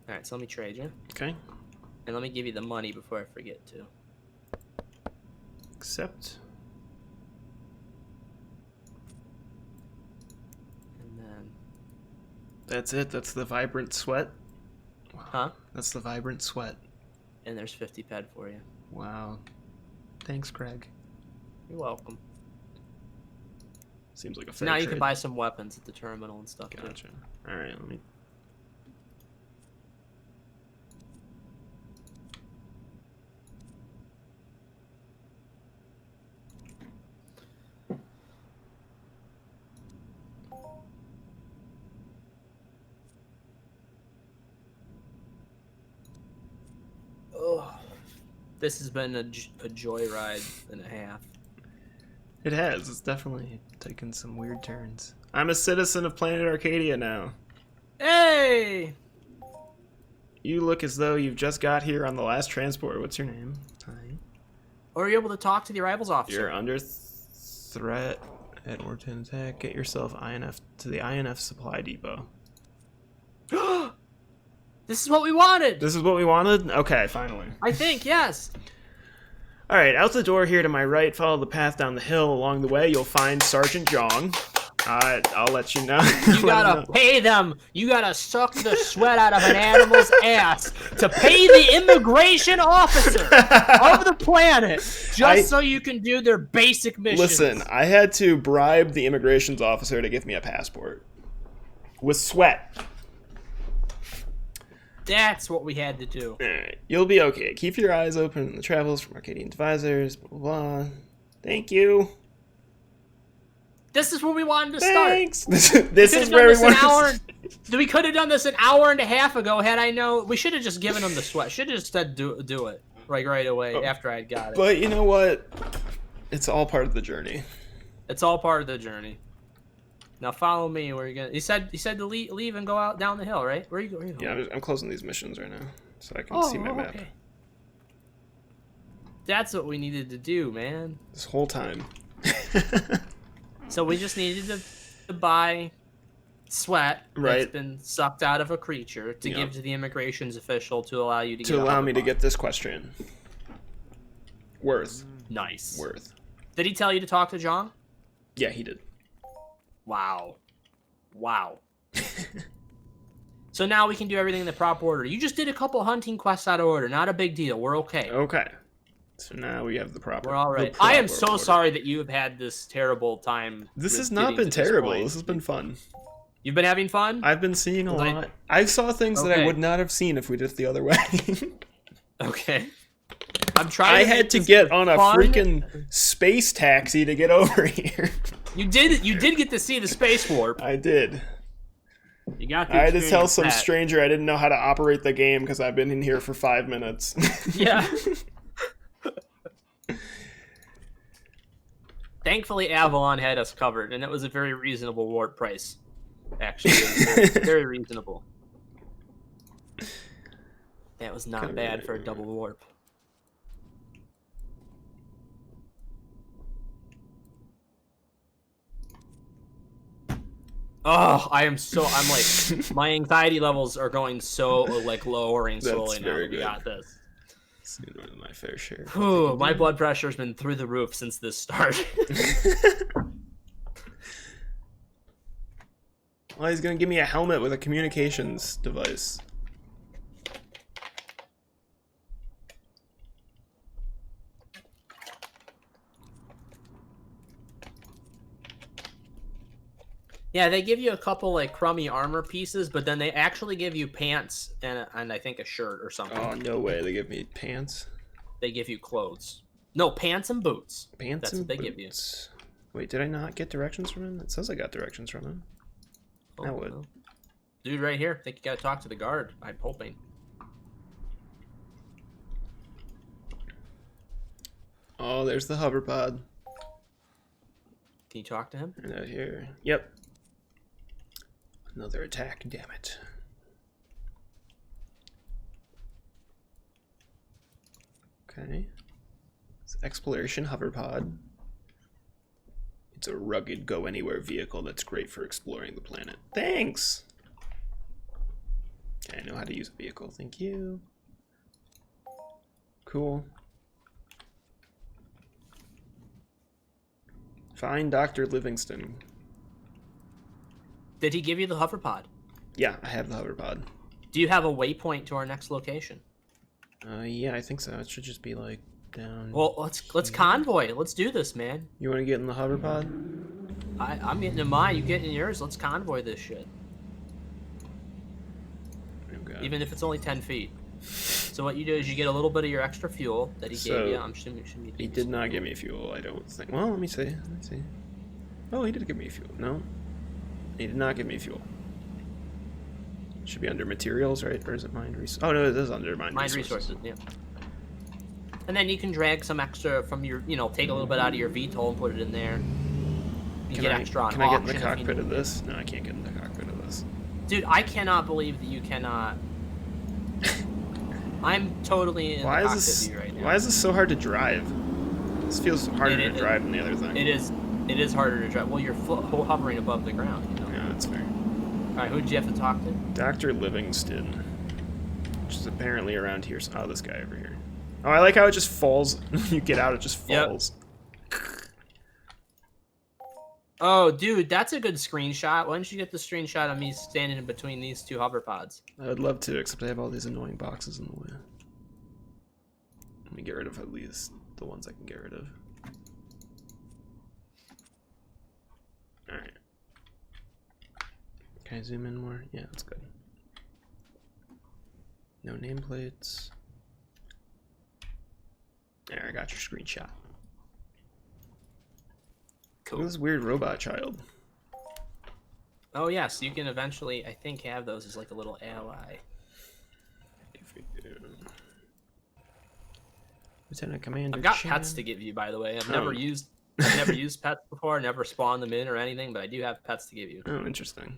All right, so let me trade you. Okay. And let me give you the money before I forget to. Accept. And then... That's it. That's the vibrant sweat. Huh? That's the vibrant sweat. And there's 50 ped for you. Wow. Thanks, Greg. You're welcome. Seems like a So fair now you trade. can buy some weapons at the terminal and stuff. Gotcha. Too. All right, let me... Oh, this has been a joyride and a half. It has. It's definitely taken some weird turns. I'm a citizen of planet Arkadia now. Hey! You look as though you've just got here on the last transport. What's your name? Hi. Or are you able to talk to the arrivals officer? You're under threat at Orton attack. Get yourself INF to the INF supply depot. This is what we wanted! This is what we wanted? Okay, finally. I think, yes. Alright, out the door here to my right, follow the path down the hill. Along the way, you'll find Sergeant Jong. I'll let you know. You gotta pay them. You gotta suck the sweat out of an animal's ass to pay the immigration officer of the planet just so you can do their basic missions. Listen, I had to bribe the immigrations officer to give me a passport. With sweat. That's what we had to do. Alright, you'll be okay. Keep your eyes open in the travels from Arcadian advisors, blah, blah, blah. Thank you. This is where we wanted to Thanks. start. This is where we wanted to start. We could have done this an hour and a half ago had I known. We should have just given them the sweat. Should have just said do it right away after I got it. But you know what? It's all part of the journey. It's all part of the journey. Now follow me. Where you gonna? He said to leave and go out down the hill, right? Where are you going? Yeah, I'm closing these missions right now, so I can see my map. Okay. That's what we needed to do, man. This whole time. So we just needed to buy sweat that's been sucked out of a creature to give to the immigrations official to allow you to allow me to get this question. Worth. Nice. Worth. Did he tell you to talk to John? Yeah, he did. Wow. So now we can do everything in the proper order. You just did a couple hunting quests out of order. Not a big deal. We're okay. Okay. So now we have the proper. We're all right. I am so sorry that you have had this terrible time. This has not been terrible. This has been fun. You've been having fun? I've been seeing a lot. I saw things that I would not have seen if we did it the other way. Okay. I'm trying. I had to get on a freaking space taxi to get over here. You did get to see the space warp. I did. You got. I had to tell some stranger I didn't know how to operate the game because I've been in here for 5 minutes. Yeah. Thankfully, Avalon had us covered, and it was a very reasonable warp price. Actually, it was very reasonable. That was not bad for a double warp. Oh, I'm like, my anxiety levels are going so, like, lowering slowly now that we got this. Seen more than my fair share. Ooh, my blood pressure's been through the roof since this started. Well, he's gonna give me a helmet with a communications device. Yeah, they give you a couple like crummy armor pieces, but then they actually give you pants and I think a shirt or something. Oh, no way. They give me pants? They give you clothes. No, pants and boots. Pants That's and what they boots. give you. Wait, did I not get directions from him? It says I got directions from him. Oh, I would. no. Dude, right here. I think you gotta talk to the guard. I'm hoping. Oh, there's the hover pod. Can you talk to him? And out here. Yep. Another attack, damn it. Okay. It's exploration hover pod. It's a rugged go-anywhere vehicle that's great for exploring the planet. Thanks! Okay, I know how to use a vehicle. Thank you. Cool. Find Dr. Livingston. Did he give you the hover pod? Yeah, I have the hover pod. Do you have a waypoint to our next location? Yeah, I think so. It should just be like down. Well, let's convoy. Let's do this, man. You want to get in the hover pod? I'm getting in mine. You get in yours. Let's convoy this shit. Okay. Even if it's only 10 feet. So what you do is you get a little bit of your extra fuel that he gave you. I'm assuming he did not give me fuel, I don't think. Well, let me see. Let me see. Oh, he did give me fuel. No, he did not give me fuel. It should be under materials, right? Or is it mind resources? Oh no, it is under mind resources. Yeah. And then you can drag some extra from your, take a little bit out of your VTOL and put it in there. You get extra on Can I get in the auction cockpit of this? No, I can't get in the cockpit of this. Dude, I cannot believe that you cannot. I'm totally in the cockpit of you right now. Why is this so hard to drive? This feels harder to drive than the other thing. It is harder to drive. Well, you're hovering above the ground. Yeah, that's fair. All right, who did you have to talk to? Dr. Livingston, which is apparently around here. Oh, this guy over here. Oh, I like how it just falls. When you get out, it just falls. Yep. Oh, dude, that's a good screenshot. Why don't you get the screenshot of me standing in between these two hover pods? I would love to, except I have all these annoying boxes in the way. Let me get rid of at least the ones I can get rid of. Alright. Can I zoom in more? Yeah, that's good. No nameplates. There, I got your screenshot. Cool. Look at this weird robot child. Oh yeah, so you can eventually, I think, have those as like a little ally. If we do. Lieutenant Commander. I've got pets to give you, by the way. I've never used pets before. Never spawned them in or anything, but I do have pets to give you. Oh, interesting.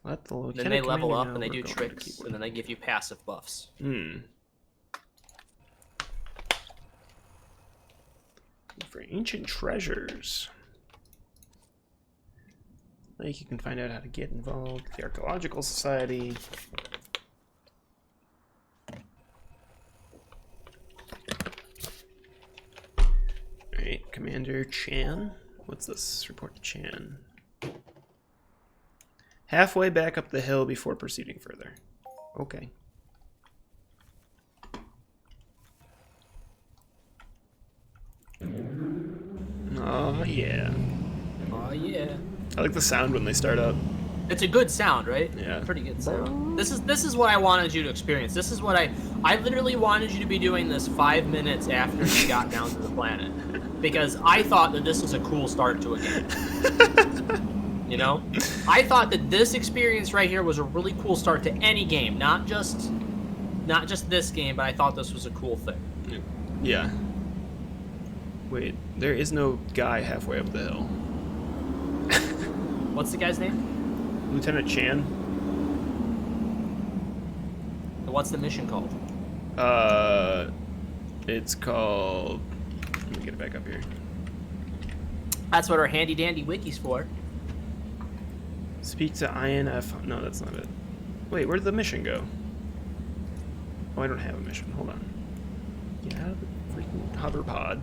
Let the Lieutenant Then they level Commander up and they do tricks, and then they give you passive buffs. Hmm. For ancient treasures. Like you can find out how to get involved with the Archaeological Society. Alright, Commander Chan. What's this? Report to Chan. Halfway back up the hill before proceeding further. Okay. Oh yeah. Oh yeah. I like the sound when they start up. It's a good sound, right? Yeah. Pretty good sound. This is what I wanted you to experience. This is what I literally wanted you to be doing this 5 minutes after you got down to the planet. Because I thought that this was a cool start to a game. You know? I thought that this experience right here was a really cool start to any game, not just this game, but I thought this was a cool thing. Yeah. Wait, there is no guy halfway up the hill. What's the guy's name? Lieutenant Chan. What's the mission called? It's called... Let me get it back up here. That's what our handy dandy wiki's for. Speak to INF... No, that's not it. Wait, where did the mission go? Oh, I don't have a mission. Hold on. Get out of the freaking hover pod.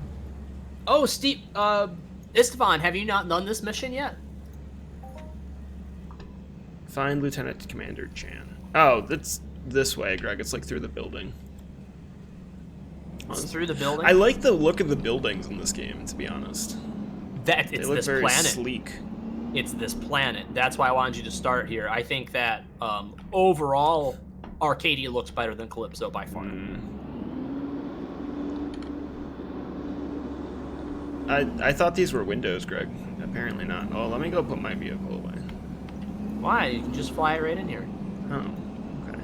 Oh, Steve, Istvan, have you not done this mission yet? Find Lieutenant Commander Chan. Oh, that's this way, Greg. It's like through the building. It's through the building? I like the look of the buildings in this game, to be honest. It's they look this very planet. Sleek. It's this planet. That's why I wanted you to start here. I think that overall, Arkadia looks better than Calypso by far. I thought these were windows, Greg. Apparently not. Oh, let me go put my vehicle away. Why? You can just fly it right in here. Oh, okay.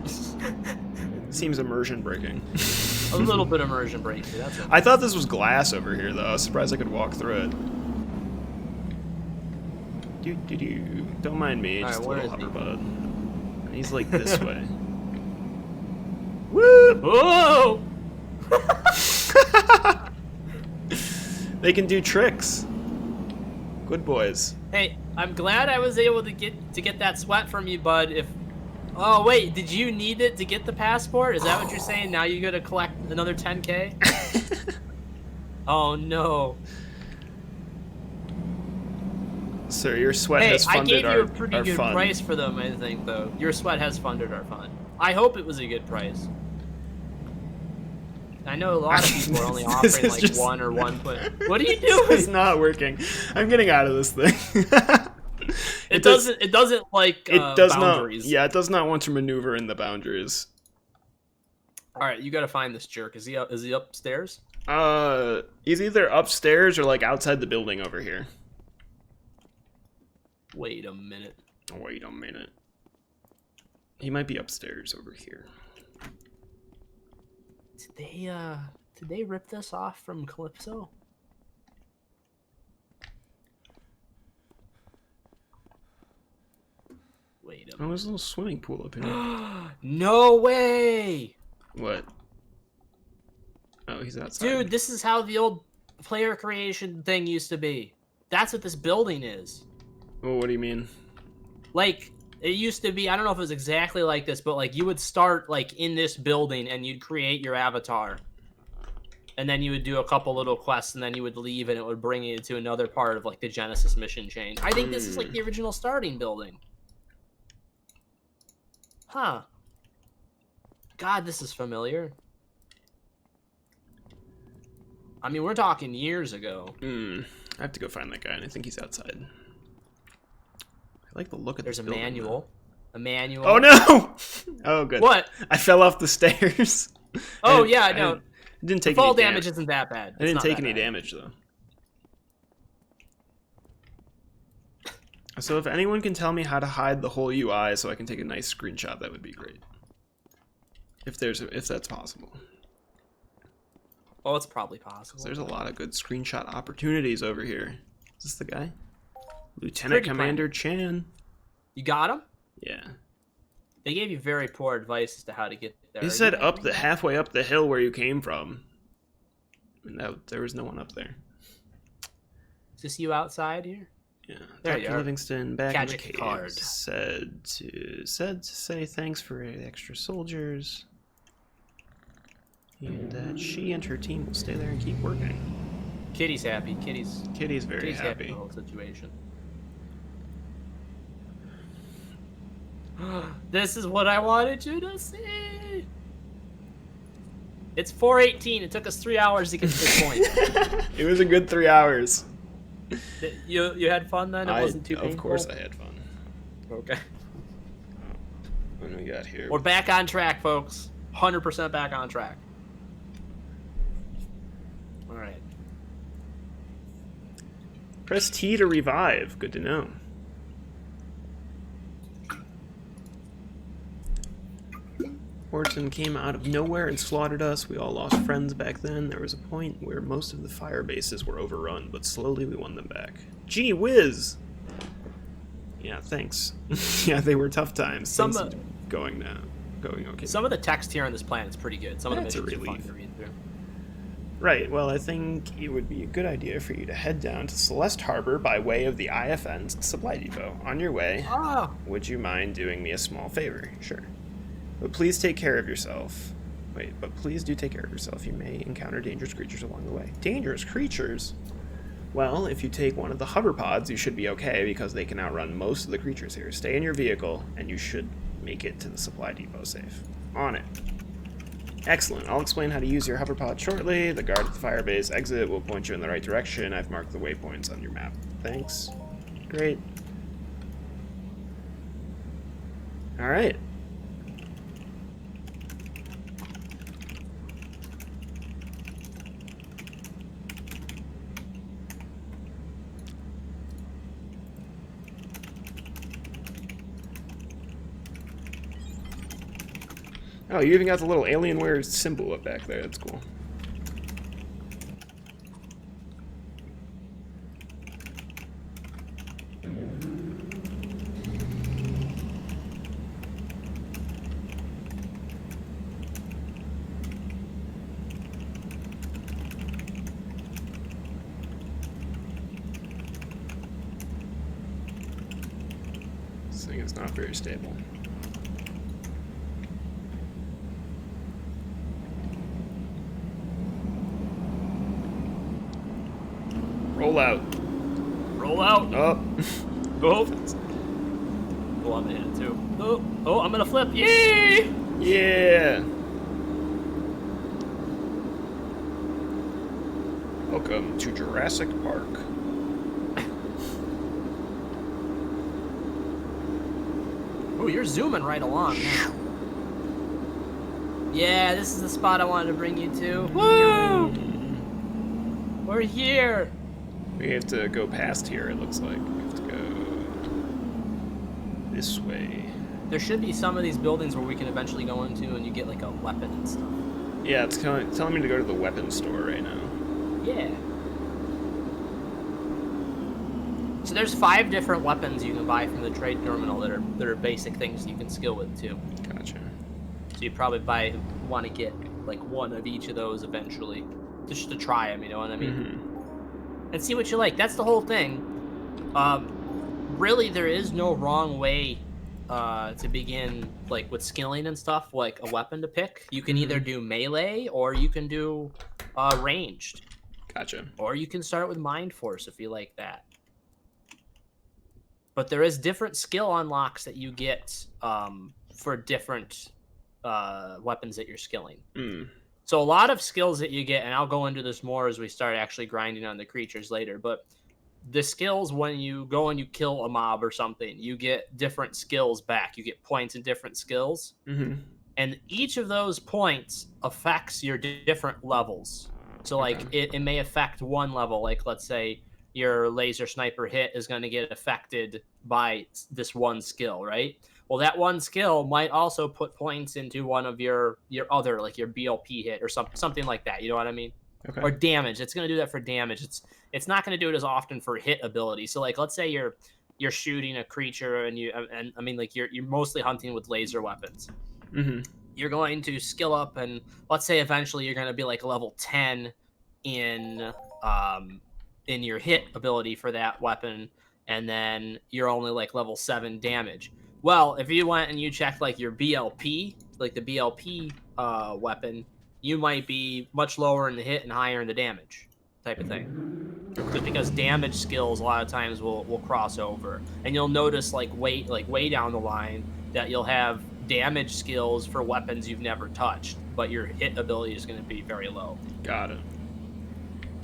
Seems immersion breaking. A little bit immersion breaking. That's okay. I thought this was glass over here, though. I was surprised I could walk through it. Don't mind me, just a little hoverbud. He's like this way. Woo! Whoa! They can do tricks. Good boys. Hey, I'm glad I was able to get that sweat from you, bud. Oh wait, did you need it to get the passport? Is that what you're saying? Now you gotta collect another 10K? Oh no. Sir, your sweat Hey, has I funded gave you a pretty our good fun. price for them, I think, though. Your sweat has funded our fun. I hope it was a good price. I know a lot of people are only offering like just... 1 or 1. What are you doing? It's not working. I'm getting out of this thing. It doesn't like it does boundaries. Not. Yeah, it does not want to maneuver in the boundaries. All right, you got to find this jerk. Is he upstairs? He's either upstairs or like outside the building over here. Wait a minute. Wait a minute. He might be upstairs over here. Did they rip this off from Calypso? Wait a minute. Oh, there's a little swimming pool up here. No way! What? Oh, he's outside. Dude, this is how the old player creation thing used to be. That's what this building is. Well, what do you mean? Like, it used to be, I don't know if it was exactly like this, but like you would start like in this building and you'd create your avatar. And then you would do a couple little quests and then you would leave and it would bring you to another part of like the Genesis mission chain. I think this is like the original starting building. Huh. God, this is familiar. I mean, we're talking years ago. I have to go find that guy, and I think he's outside. I like the look of this building. There's a manual. A manual. Oh, no! Oh, good. What? I fell off the stairs. Oh, yeah, I know. Didn't take fall any damage isn't that bad. I didn't take any damage, though. So if anyone can tell me how to hide the whole UI so I can take a nice screenshot, that would be great. If that's possible. Oh, it's probably possible. There's a lot of good screenshot opportunities over here. Is this the guy? Lieutenant Commander Chan. You got him? Yeah. They gave you very poor advice as to how to get there. He said halfway up the hill where you came from. And there was no one up there. Is this you outside here? Yeah. There you Dr. are. Livingston back in the Magic cave card. said to say thanks for the extra soldiers. And that she and her team will stay there and keep working. Kitty's happy. Kitty's very happy. with the whole situation. This is what I wanted you to see. It's 4:18. It took us 3 hours to get to this point. It was a good 3 hours. You had fun then? It wasn't too painful? Of course I had fun. Okay. What do we got here? We're back on track, folks. 100% back on track. All right. Press T to revive. Good to know. Orton came out of nowhere and slaughtered us. We all lost friends back then. There was a point where most of the fire bases were overrun, but slowly we won them back. Gee whiz! Yeah, thanks. Yeah, they were tough times. Going okay. Some of the text here on this planet is pretty good. Some of the That's a missions are fun relief. to read through. Right, well, I think it would be a good idea for you to head down to Celeste Harbor by way of the IFN's supply depot. On your way, would you mind doing me a small favor? Sure. But please take care of yourself. But please do take care of yourself. You may encounter dangerous creatures along the way. Dangerous creatures? Well, if you take one of the hover pods, you should be okay because they can outrun most of the creatures here. Stay in your vehicle, and you should make it to the supply depot safe. On it. Excellent. I'll explain how to use your hover pod shortly. The guard at the firebase exit will point you in the right direction. I've marked the waypoints on your map. Thanks. Great. All right. Oh, you even got the little Alienware symbol up back there. That's cool. thing's not very stable. Roll out. Roll out. Oh. Oh. Oh, I'm gonna hit it too. Oh, oh, I'm gonna flip. Yay! Yeah. Welcome to Jurassic Park. Oh, you're zooming right along now. Yeah, this is the spot I wanted to bring you to. Woo! We're here. We have to go past here, it looks like. We have to go this way. There should be some of these buildings where we can eventually go into and you get like a weapon and stuff. Yeah, it's telling me to go to the weapons store right now. Yeah. So there's 5 different weapons you can buy from the trade terminal that are basic things you can skill with too. Gotcha. So you probably want to get like one of each of those eventually, just to try them. You know what I mean? Mm-hmm. And see what you like. That's the whole thing. Really, there is no wrong way to begin like with skilling and stuff, like a weapon to pick. You can either do melee or you can do ranged. Gotcha. Or you can start with mind force if you like that. But there is different skill unlocks that you get for different weapons that you're skilling. Mm. So a lot of skills that you get, and I'll go into this more as we start actually grinding on the creatures later, but the skills when you go and you kill a mob or something, you get different skills back. You get points in different skills. Mm-hmm. And each of those points affects your different levels. So like it may affect one level, like let's say your laser sniper hit is going to get affected by this one skill, right? Well, that one skill might also put points into one of your other, like your BLP hit or something like that. You know what I mean? Okay. Or damage. It's going to do that for damage. It's not going to do it as often for hit ability. So like, let's say you're shooting a creature and I mean like you're mostly hunting with laser weapons. Mm-hmm. You're going to skill up, and let's say eventually you're going to be like level 10 in your hit ability for that weapon, and then you're only like level 7 damage. Well, if you went and you checked like your BLP, like the BLP weapon, you might be much lower in the hit and higher in the damage type of thing. Just because damage skills a lot of times will cross over, and you'll notice like way down the line that you'll have damage skills for weapons you've never touched, but your hit ability is going to be very low. Got it.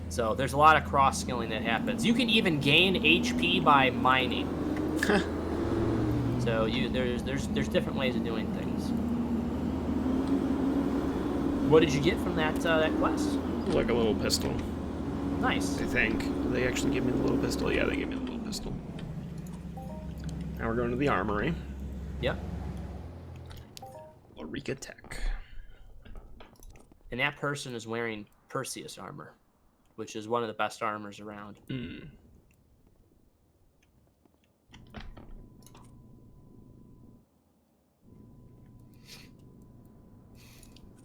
So there's a lot of cross skilling that happens. You can even gain HP by mining. So there's different ways of doing things. What did you get from that quest? Like a little pistol. Nice. I think. Did they actually give me the little pistol? Yeah, they gave me the little pistol. Now we're going to the armory. Yep. Lorica Tech. And that person is wearing Perseus armor, which is one of the best armors around. Mm.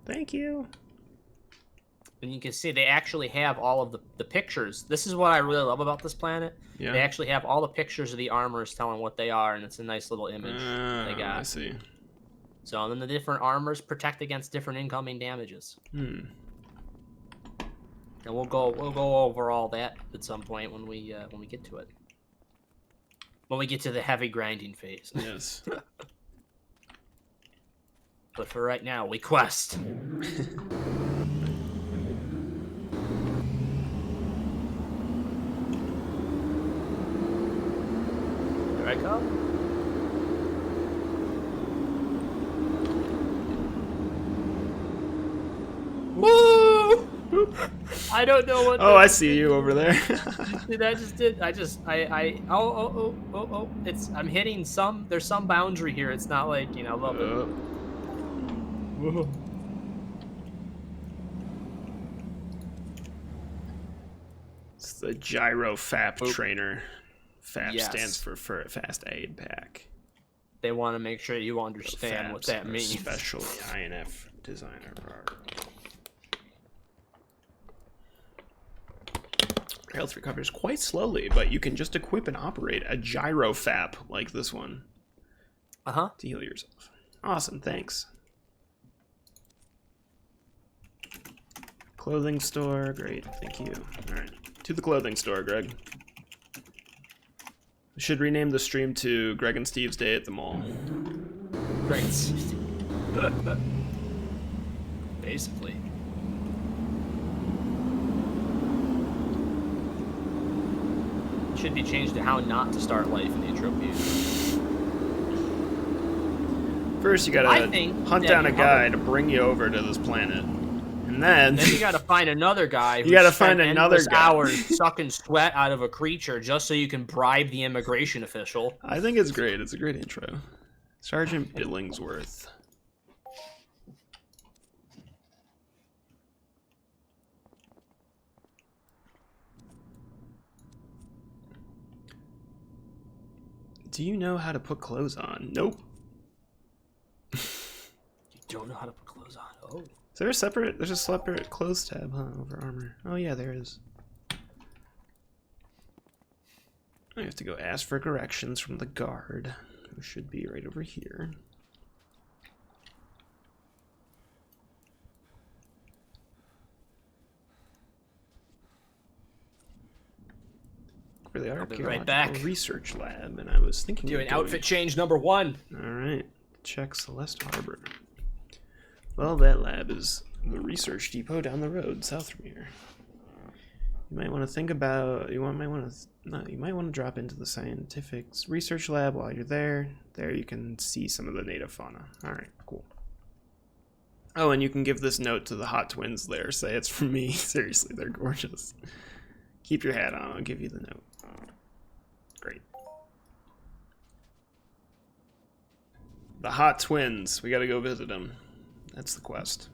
Thank you. And you can see they actually have all of the pictures. This is what I really love about this planet. Yeah. They actually have all the pictures of the armors telling what they are, and it's a nice little image they got. I see. So and then the different armors protect against different incoming damages. Hmm. And we'll go over all that at some point when we get to it. When we get to the heavy grinding phase. Yes. But for right now, we quest. Here I come. Woo! I don't know what. Oh, I see you over there. Dude, oh, it's, I'm hitting some, there's some boundary here. It's not like, you know, love it. Whoa. It's the gyro FAP trainer. FAP Yes. stands for Fast Aid Pack. They want to make sure you understand what that means. Special INF designer part. Health recovers quite slowly, but you can just equip and operate a gyro FAP like this one. Uh-huh. to heal yourself. Awesome, thanks. Clothing store, great, thank you. Alright, to the clothing store, Greg. We should rename the stream to Greg and Steve's Day at the Mall. Great. Basically. Should be changed to how not to start life in the Entropia. First, you gotta hunt down a guy to bring you over to this planet. And then you gotta find another guy who hours sucking sweat out of a creature just so you can bribe the immigration official. I think it's great. It's a great intro. Sergeant Billingsworth. Do you know how to put clothes on? Nope. You don't know how to put clothes on? Oh. Is there a separate, there's a separate clothes tab, huh, over armor. Oh yeah, there is. I have to go ask for corrections from the guard, who should be right over here. For the Archaeological Research Lab, and I was thinking doing outfit change number 1. Alright, check Celeste Harbor. Well, that lab is the research depot down the road south from here. You might want to think about, you might want to drop into the scientific research lab while you're there. There you can see some of the native fauna. Alright, cool. Oh, and you can give this note to the hot twins there. Say it's from me. Seriously, they're gorgeous. Keep your hat on, I'll give you the note. Great. The hot twins, we gotta go visit them. That's the quest.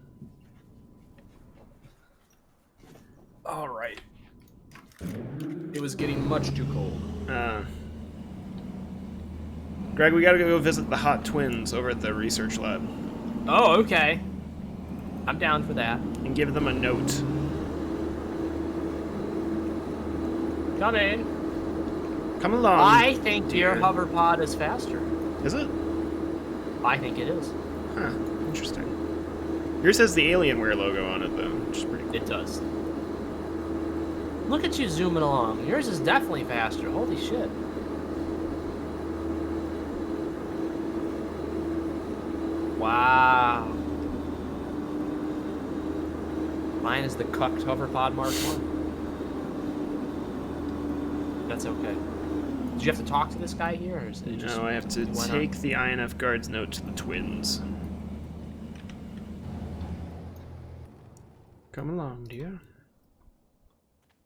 Alright. It was getting much too cold. Greg, we gotta go visit the hot twins over at the research lab. Oh, okay. I'm down for that. And give them a note. Come in. Come along. I think your hover pod is faster. Is it? I think it is. Huh. Interesting. Yours has the Alienware logo on it, though, which is pretty cool. It does. Look at you zooming along. Yours is definitely faster. Holy shit. Wow. Mine is the cucked hoverpod Mark 1. That's okay. Did you have to talk to this guy here? Or is it just no, I have to take the INF guard's note to the twins. Come along, dear.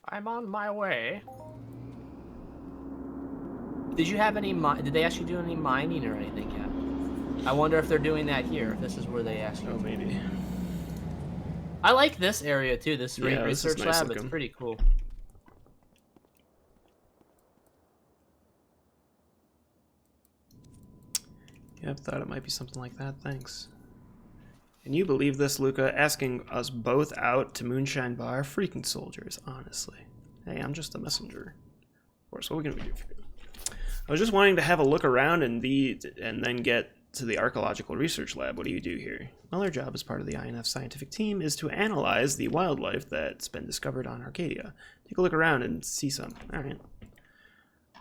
I'm on my way. Did you have any did they actually do any mining or anything yet? I wonder if they're doing that here. If this is where they actually. Oh, maybe. I like this area too. This research nice lab. looking. It's pretty cool. Yep, thought it might be something like that. Thanks. Can you believe this, Luca? Asking us both out to Moonshine Bar? Freaking soldiers, honestly. Hey, I'm just a messenger. Of course, what are we gonna do for you? I was just wanting to have a look around and then get to the Archaeological Research Lab. What do you do here? Well, our job as part of the INF scientific team is to analyze the wildlife that's been discovered on Arkadia. Take a look around and see some. Alright.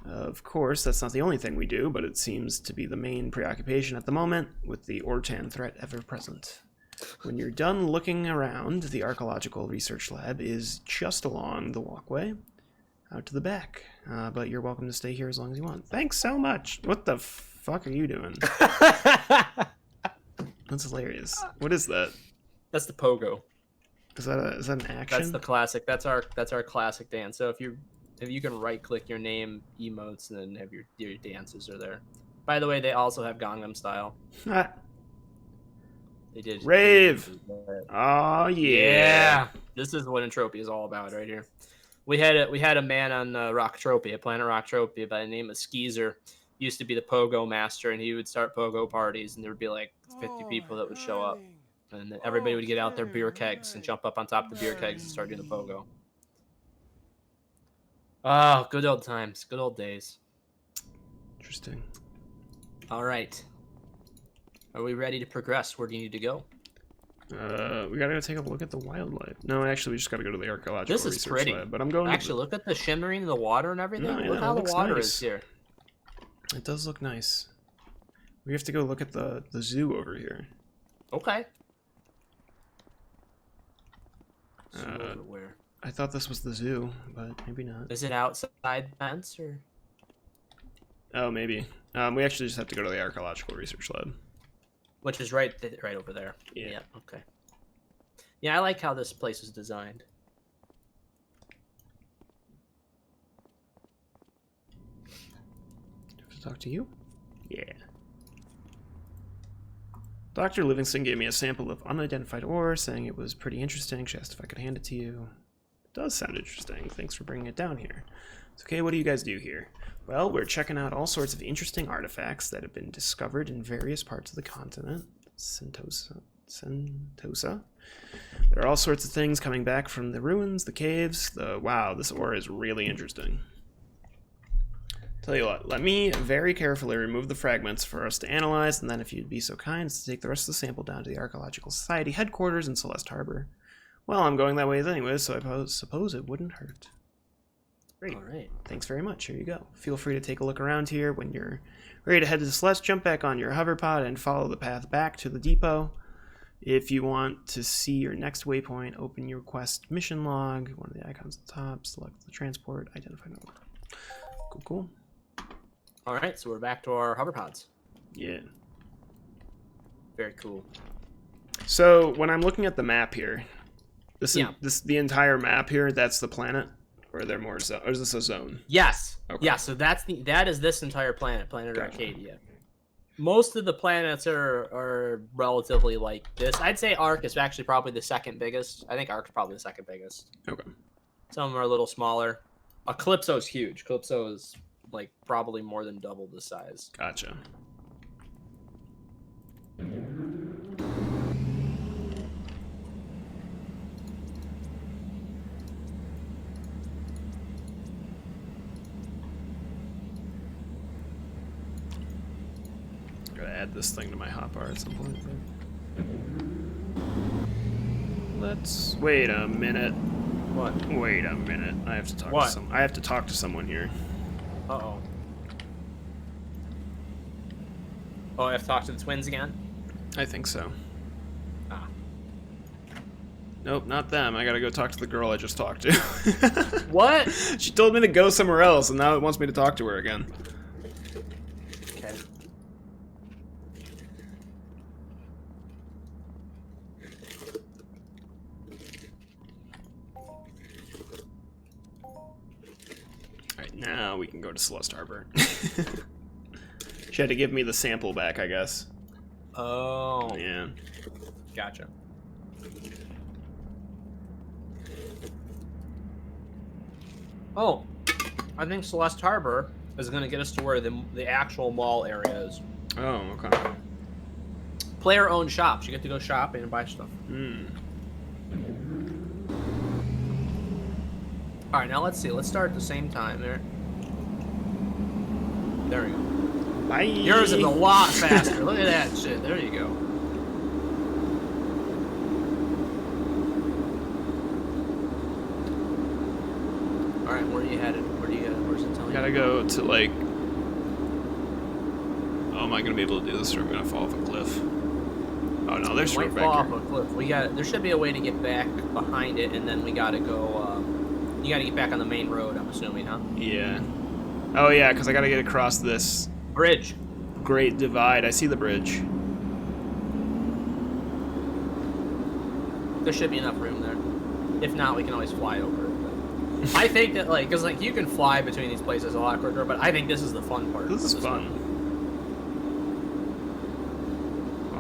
Of course, that's not the only thing we do, but it seems to be the main preoccupation at the moment, with the Ortan threat ever present. When you're done looking around, the Archaeological Research Lab is just along the walkway out to the back. But you're welcome to stay here as long as you want. Thanks so much. What the fuck are you doing? That's hilarious. What is that? That's the pogo. Is that an action? That's the classic. That's our classic dance. So if you can right click your name emotes and then have your dances are there. By the way, they also have Gangnam Style. They did. Rave. Oh yeah. This is what Entropia is all about right here. We had a man on Rocktropia, Planet Rocktropia, by the name of Skeezer. Used to be the pogo master, and he would start pogo parties, and there would be like 50 people that would show up, and then everybody would get out their beer kegs and jump up on top of the beer kegs and start doing the pogo. Oh, good old times, good old days. Interesting. All right. Are we ready to progress? Where do you need to go? We gotta go take a look at the wildlife. No, actually, we just gotta go to the archaeological This is research pretty. lab. But I'm going. Actually, look at the shimmering in the water and everything. No, yeah, look how the looks water nice. is here. It does look nice. We have to go look at the zoo over here. Okay. Where? I thought this was the zoo, but maybe not. Is it outside fence or? Oh, maybe. We actually just have to go to the archaeological research lab. Which is right over there. Yeah. Okay. Yeah, I like how this place is designed. Do I have to talk to you? Yeah. Dr. Livingston gave me a sample of unidentified ore, saying it was pretty interesting. She asked if I could hand it to you. It does sound interesting. Thanks for bringing it down here. It's okay, what do you guys do here? Well, we're checking out all sorts of interesting artifacts that have been discovered in various parts of the continent. Sentosa. There are all sorts of things coming back from the ruins, the caves. Wow, this ore is really interesting. Tell you what, let me very carefully remove the fragments for us to analyze, and then if you'd be so kind as to take the rest of the sample down to the Archaeological Society headquarters in Celeste Harbor. Well, I'm going that way anyway, so I suppose it wouldn't hurt. Great. All right. Thanks very much. Here you go. Feel free to take a look around here. When you're ready to head to Celeste, jump back on your hoverpod and follow the path back to the depot. If you want to see your next waypoint, open your quest mission log, one of the icons at the top, select the transport, identify node. Cool, cool. All right, so we're back to our hoverpods. Yeah. Very cool. So when I'm looking at the map here, the entire map here, that's the planet, or are there more? Or is this a zone? Yes. Okay. Yeah. So that is this entire planet, Planet Gotcha. Arkadia. Most of the planets are relatively like this. I'd say Ark is actually probably the second biggest. I think Ark's probably the second biggest. Okay. Some of them are a little smaller. Calypso's huge. Calypso is like probably more than double the size. Gotcha. Gotta add this thing to my hotbar at some point. Let's wait a minute. What? Wait a minute. I have to talk to some. I have to talk to someone here. Uh-oh. Oh, I have to talk to the twins again? I think so. Ah. Nope, not them. I gotta go talk to the girl I just talked to. What? She told me to go somewhere else, and now it wants me to talk to her again. Okay. Alright, now we can go to Celeste Harbor. She had to give me the sample back, I guess. Oh. Yeah. Gotcha. Oh, I think Celeste Harbor is going to get us to where the actual mall area is. Oh, okay. Player-owned shops. You get to go shopping and buy stuff. Hmm. All right, now let's see. Let's start at the same time there. There we go. Bye. Yours is a lot faster. Look at that shit. There you go. All right, where are you headed? Where's it telling you? Gotta go to, like... Oh, am I gonna be able to do this, or I'm gonna fall off a cliff? Oh, no, there's might road fall back off here. a cliff. There should be a way to get back behind it, and then we gotta go. You gotta get back on the main road. I'm assuming, huh? Yeah. Oh, yeah, because I gotta get across this Bridge. great divide. I see the bridge. There should be enough room there. If not, we can always fly over it. But I think that, like, because like you can fly between these places a lot quicker, but I think this is the fun part. This is fun.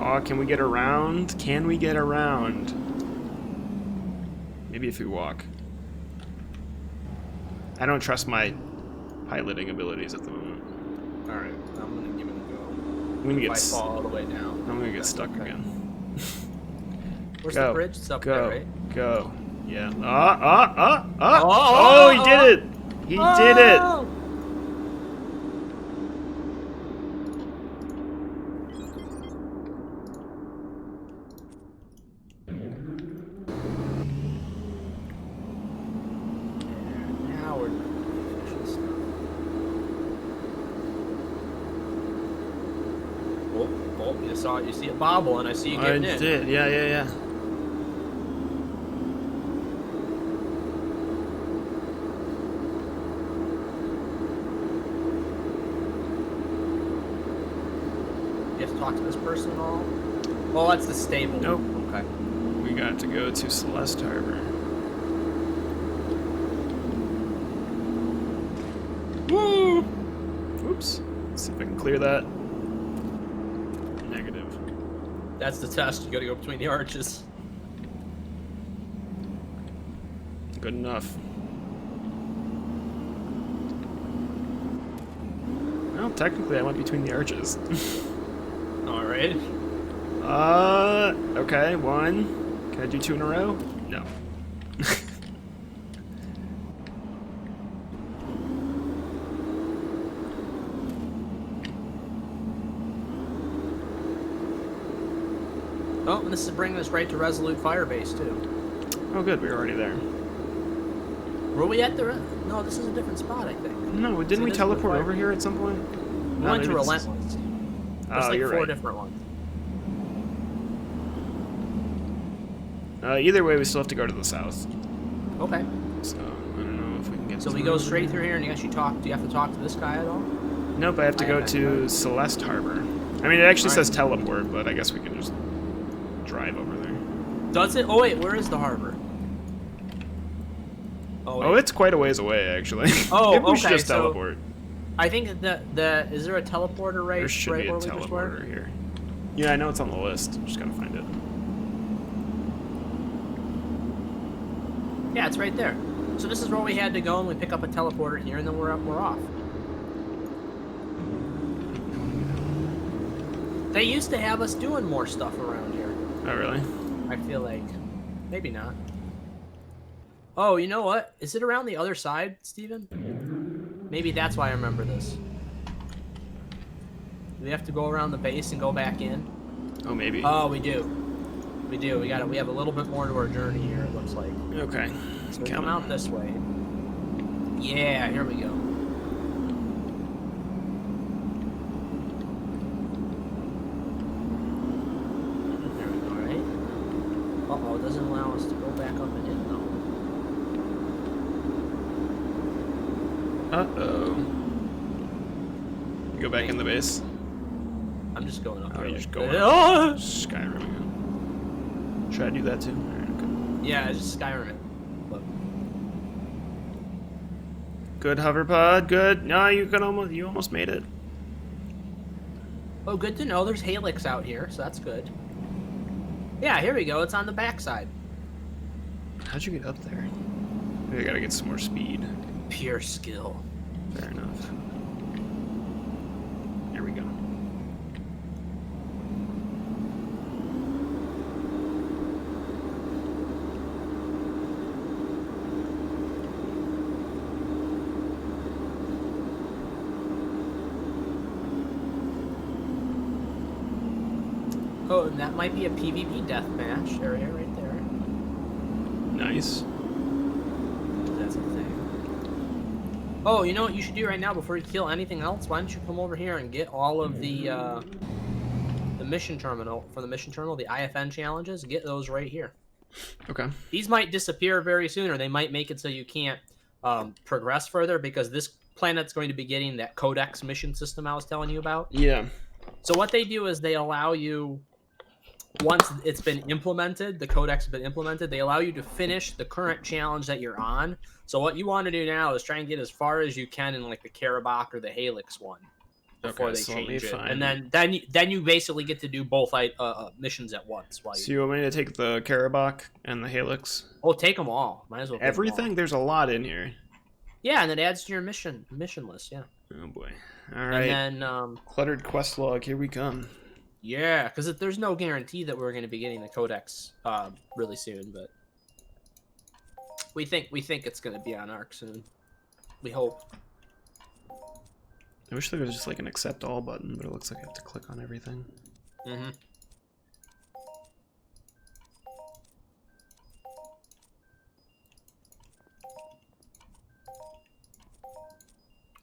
Oh, can we get around? Can we get around? Maybe if we walk. I don't trust my piloting abilities at the moment. All right, I'm gonna give it a go. I'm gonna If I get fall all the way down. I'm gonna get stuck Okay. again. Where's Go. the bridge? It's up Go. there, right? Go. Yeah. Oh, he did it! He did it! Oh! Oh, you see it bobble, and I see you getting in. I did. Yeah, yeah, yeah. You have to talk to this person at all? Oh, that's the stable. Nope. Okay. We got to go to Celeste Harbor. Woo! Oops. Let's see if I can clear that. Negative. That's the test. You gotta go between the arches. Good enough. Well, technically I went between the arches. Alright. Okay, 1. Can I do 2 in a row? No. Oh, and this is bringing us right to Resolute Firebase, too. Oh, good, we were already there. Were we at the... No, this is a different spot, I think. No, didn't we teleport over here at some point? We went to Relentless. There's like you're 4 right. different ones. Either way, we still have to go to the south. Okay. So, I don't know if we can get So we go straight through here, and you actually talk... Do you have to talk to this guy at all? Nope, I have to go to Celeste Harbor. I mean, it actually says teleport, but I guess we can just drive over there. Does it? Oh, wait, where is the harbor? Oh, it's quite a ways away, actually. Oh, Maybe we should okay, just teleport. I think is there a teleporter right? There should be a teleporter here. Yeah, I know it's on the list. Just gotta find it. Yeah, it's right there. So this is where we had to go, and we pick up a teleporter here, and then we're off. They used to have us doing more stuff around here. Oh, really? I feel like maybe not. Oh, you know what? Is it around the other side, Steven? Maybe that's why I remember this. Do we have to go around the base and go back in? Oh, maybe. Oh, we do. We do. We have a little bit more to our journey here, it looks like. Okay. So we come out this way. Yeah, here we go. There we go, right? Uh-oh, it doesn't allow us to go back up and in, though. Uh-oh. You go back in the base? I'm just going up. Oh, really. you're just going up. Skyrim. Should I do that too? Alright, okay. Yeah, just Skyrim it. Look. Good hoverpod, good. No, you almost made it. Oh, good to know. There's Helix out here, so that's good. Yeah, here we go. It's on the backside. How'd you get up there? Maybe I gotta get some more speed. Pure skill. Fair enough. There we go. Oh, and that might be a PvP deathmatch area right there. Nice. That's a thing. Oh, you know what you should do right now before you kill anything else? Why don't you come over here and get all of the mission terminal, from the mission terminal, the IFN challenges, get those right here. Okay. These might disappear very soon, or they might make it so you can't progress further, because this planet's going to be getting that Codex mission system I was telling you about. Yeah. So what they do is they allow you, once it's been implemented, the Codex has been implemented, they allow you to finish the current challenge that you're on. So what you want to do now is try and get as far as you can in like the Karabakh or the Helix one before they change it. And then you basically get to do both missions at once. So you want me to take the Karabakh and the Helix? Oh, take them all. Might as well. Everything? There's a lot in here. Yeah, and it adds to your mission list. Yeah. Oh boy. All right. And then cluttered quest log. Here we come. Yeah, because there's no guarantee that we're going to be getting the Codex really soon, but we think it's going to be on Ark soon. We hope. I wish there was just like an accept all button, but it looks like I have to click on everything. Mm-hmm.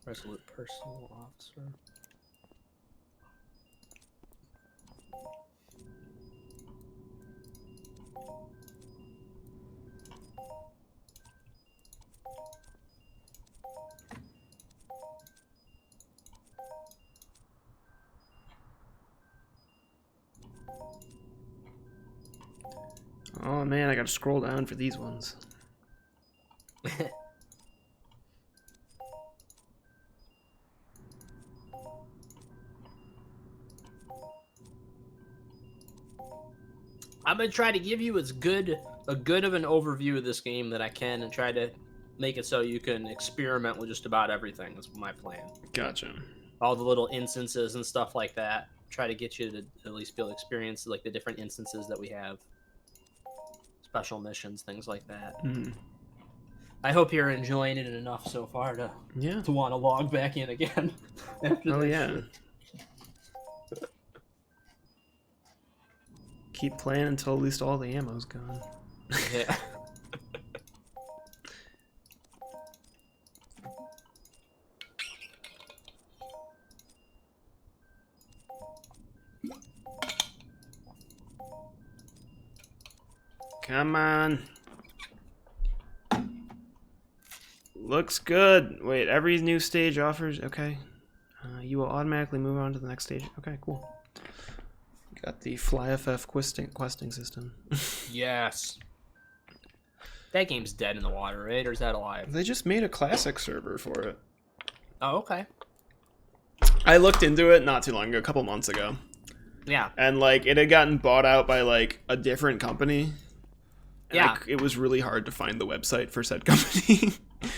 Resolute personal officer. Oh man, I gotta scroll down for these ones. I'm gonna try to give you a good of an overview of this game that I can, and try to make it so you can experiment with just about everything. That's my plan. Gotcha. All the little instances and stuff like that. Try to get you to at least be able to experience like the different instances that we have, special missions, things like that. I hope you're enjoying it enough so far to want to log back in again. Oh yeah. Keep playing until at least all the ammo's gone. Yeah. Come on. Looks good. Wait, every new stage offers... Okay. You will automatically move on to the next stage. Okay, cool. Got the FlyFF questing system. Yes. That game's dead in the water, right? Or is that alive? They just made a classic server for it. Oh, okay. I looked into it not too long ago, a couple months ago. Yeah. And, like, it had gotten bought out by, like, a different company. And yeah. it was really hard to find the website for said company.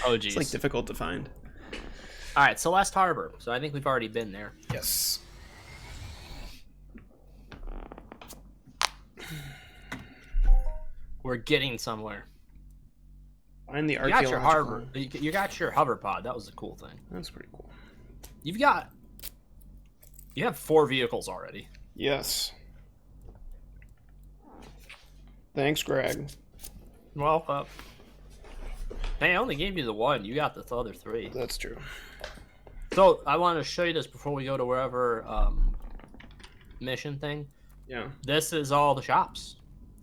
Oh, geez. It's, like, difficult to find. All right, Celeste Harbor. So I think we've already been there. Yes. We're getting somewhere. Find the You archaeological... got your harbor. You got your hover pod. That was a cool thing. That's pretty cool. You have 4 vehicles already. Yes. Thanks, Greg. Welcome. Hey, I only gave you the 1. You got the other 3. That's true. So I want to show you this before we go to wherever mission thing. Yeah. This is all the shops.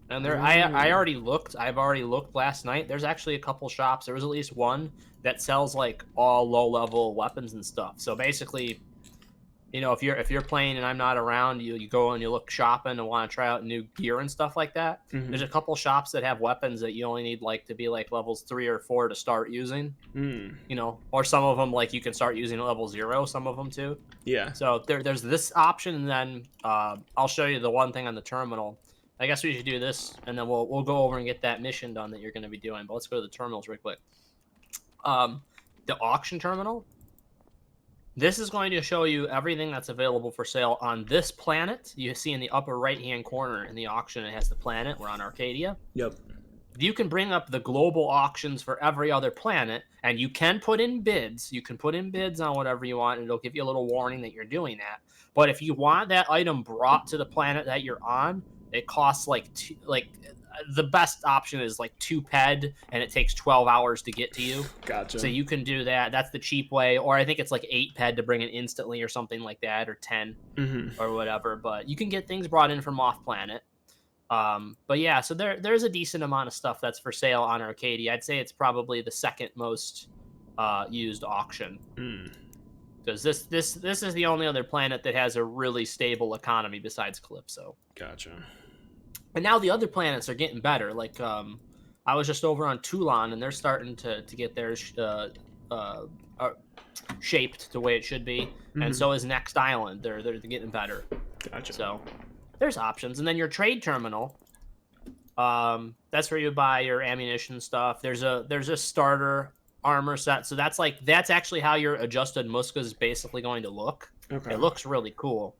And there, I already looked. I've already looked last night. There's actually a couple shops. There was at least one that sells like all low-level weapons and stuff. So basically, you know, if you're playing and I'm not around, you go and you look shopping and want to try out new gear and stuff like that. Mm-hmm. There's a couple shops that have weapons that you only need like to be like levels 3 or 4 to start using. You know, or some of them like you can start using at level 0. Some of them too. Yeah. So there's this option, and then I'll show you the one thing on the terminal. I guess we should do this, and then we'll go over and get that mission done that you're going to be doing. But let's go to the terminals real quick. The auction terminal. This is going to show you everything that's available for sale on this planet. You see in the upper right-hand corner in the auction, it has the planet. We're on Arkadia. Yep. You can bring up the global auctions for every other planet, and you can put in bids. You can put in bids on whatever you want, and it'll give you a little warning that you're doing that. But if you want that item brought to the planet that you're on, it costs the best option is like 2 ped, and it takes 12 hours to get to you. Gotcha. So you can do that. That's the cheap way. Or I think it's like 8 ped to bring it instantly or something like that, or 10 or whatever. But you can get things brought in from off planet. But yeah, so there's a decent amount of stuff that's for sale on Arkadia. I'd say it's probably the second most used auction. Because this is the only other planet that has a really stable economy besides Calypso. Gotcha. And now the other planets are getting better. Like I was just over on Toulon, and they're starting to get theirs shaped the way it should be. And so is Next Island. They're getting better. Gotcha. So there's options. And then your trade terminal. That's where you buy your ammunition stuff. There's a starter armor set. So that's actually how your adjusted Muska is basically going to look. Okay. It looks really cool.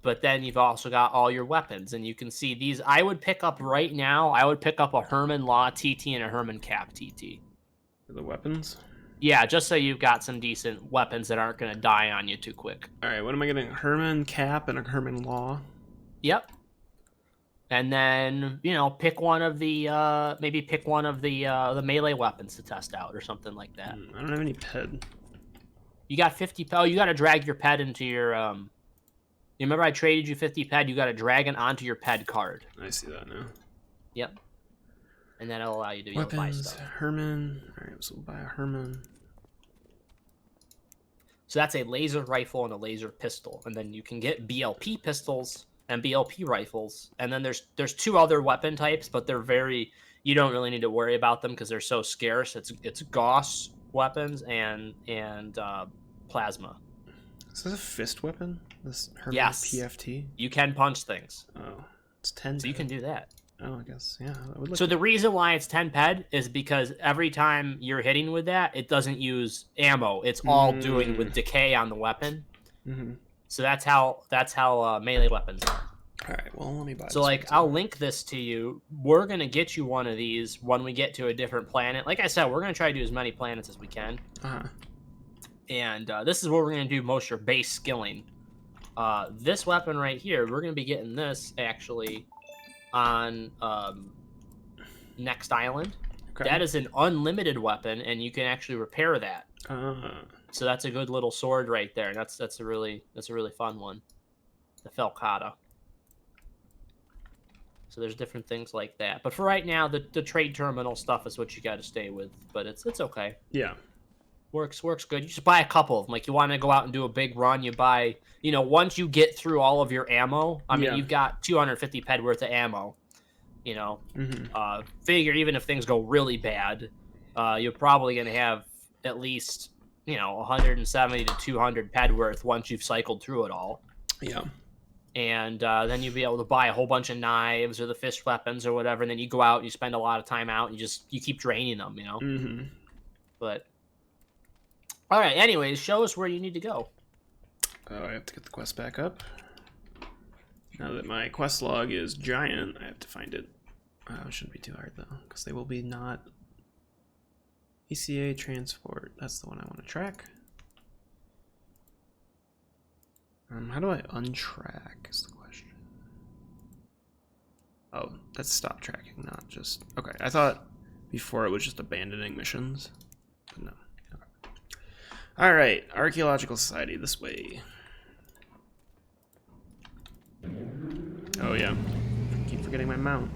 But then you've also got all your weapons, and you can see these. I would pick up right now. I would pick up a Herman Law TT and a Herman Cap TT. The weapons? Yeah, just so you've got some decent weapons that aren't going to die on you too quick. All right, what am I getting? A Herman Cap and a Herman Law? Yep. And then, you know, pick one of the the melee weapons to test out or something like that. I don't have any ped. You got 50. Oh, you got to drag your ped into your You remember I traded you 50 ped? You got a dragon onto your ped card. I see that now. Yep. And that'll allow you to be able to buy Weapons, stuff. Herman. Alright, so we'll buy a Herman. So that's a laser rifle and a laser pistol. And then you can get BLP pistols and BLP rifles. And then there's 2 other weapon types, but they're very... You don't really need to worry about them because they're so scarce. It's Gauss weapons and plasma. Is this a fist weapon? This Herman Yes. PFT? You can punch things. Oh, it's 10. So you can do that. Oh, I guess. Yeah. That would look So the reason why it's 10 ped is because every time you're hitting with that, it doesn't use ammo. It's all doing with decay on the weapon. Mm-hmm. So that's how melee weapons are. All right. Well, let me buy. So like, I'll link this to you. We're gonna get you one of these when we get to a different planet. Like I said, we're gonna try to do as many planets as we can. And this is where we're gonna do most of your base skilling. This weapon right here, we're gonna be getting this actually on next island. Okay. That is an unlimited weapon, and you can actually repair that. So that's a good little sword right there. That's a really fun one. The Falcata. So there's different things like that. But for right now, the trade terminal stuff is what you got to stay with. But it's okay. Yeah. Works good. You just buy a couple of them. Like, you want to go out and do a big run, you buy, once you get through all of your ammo, I mean, you've got 250 ped worth of ammo, figure even if things go really bad, you're probably going to have at least, 170 to 200 ped worth once you've cycled through it all. Yeah. And then you'll be able to buy a whole bunch of knives or the fist weapons or whatever, and then you go out, you spend a lot of time out, and you keep draining them, Mm-hmm. But... All right, anyways, show us where you need to go. Oh, I have to get the quest back up. Now that my quest log is giant, I have to find it. It shouldn't be too hard, though, because they will be not... ECA transport, that's the one I want to track. How do I untrack is the question. Oh, that's stop tracking, not just... Okay, I thought before it was just abandoning missions, but no. All right, Archaeological Society, this way. Oh yeah, I keep forgetting my mount.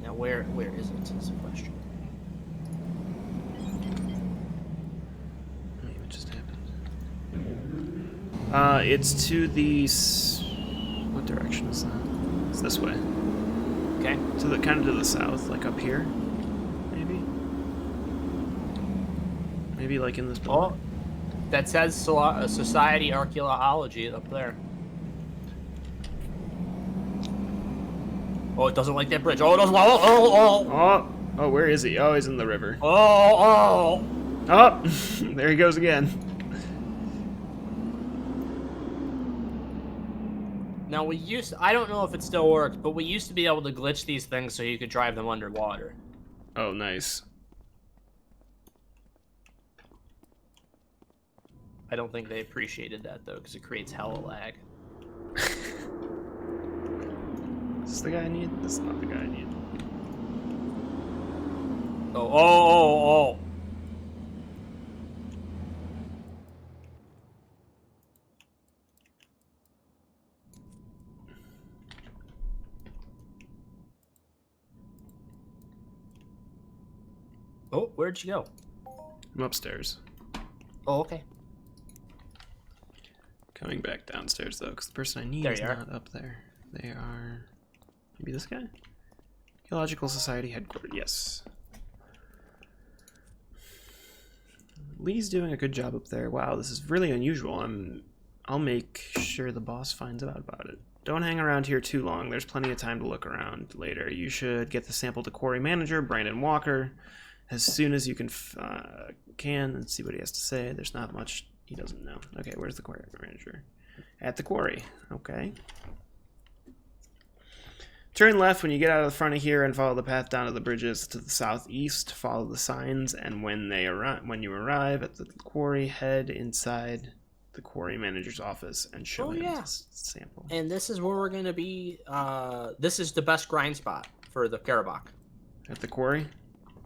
Now where is it? Is the question. Wait, what just happened? It's to the... What direction is that? It's this way. Okay. To the kind of to the south, like up here. Maybe like in this building. Oh, that says Society Archaeology up there. Oh, it doesn't like that bridge. Oh, it doesn't. Oh, where is he? Oh, he's in the river. Oh. Oh, there he goes again. Now I don't know if it still works, but we used to be able to glitch these things so you could drive them underwater. Oh, nice. I don't think they appreciated that, though, because it creates hella lag. Is this the guy I need? This is not the guy I need. Oh. Oh, where'd you go? I'm upstairs. Oh, okay. Coming back downstairs, though, because the person I need is not up there. They are... Maybe this guy? Archaeological Society headquarters, yes. Lee's doing a good job up there. Wow, this is really unusual. I'll make sure the boss finds out about it. Don't hang around here too long. There's plenty of time to look around later. You should get the sample to quarry manager, Brandon Walker, as soon as you can and see what he has to say. There's not much he doesn't know. Okay, where's the quarry manager? At the quarry. Okay. Turn left when you get out of the front of here and follow the path down to the bridges to the southeast. Follow the signs, and when you arrive at the quarry, head inside the quarry manager's office and show him the sample. And this is where we're going to be. This is the best grind spot for the Karabakh. At the quarry?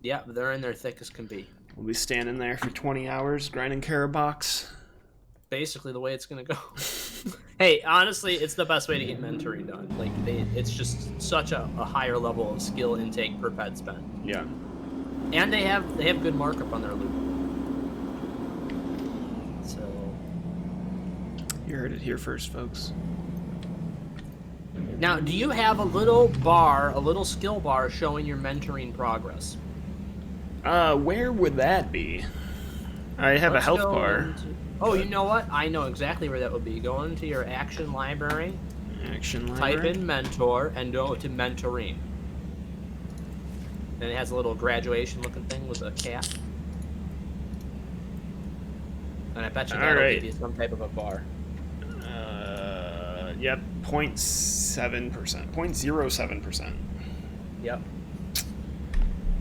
Yeah, they're in there thick as can be. We'll be standing there for 20 hours grinding Karabaks. basically the way it's gonna go. Hey, honestly, it's the best way to get mentoring done. Like, it's just such a higher level of skill intake per ped spend. Yeah. And they have good markup on their loot. So You heard it here first, folks. now, do you have a little skill bar showing your mentoring progress? Where would that be? I have a health bar. Oh, you know what? I know exactly where that would be. Go into your action library. Action library. Type in mentor and go to mentoring. And it has a little graduation looking thing with a cat. And I bet you that'll give you some type of a bar. Yep, 0.7%. 0.07%. Yep.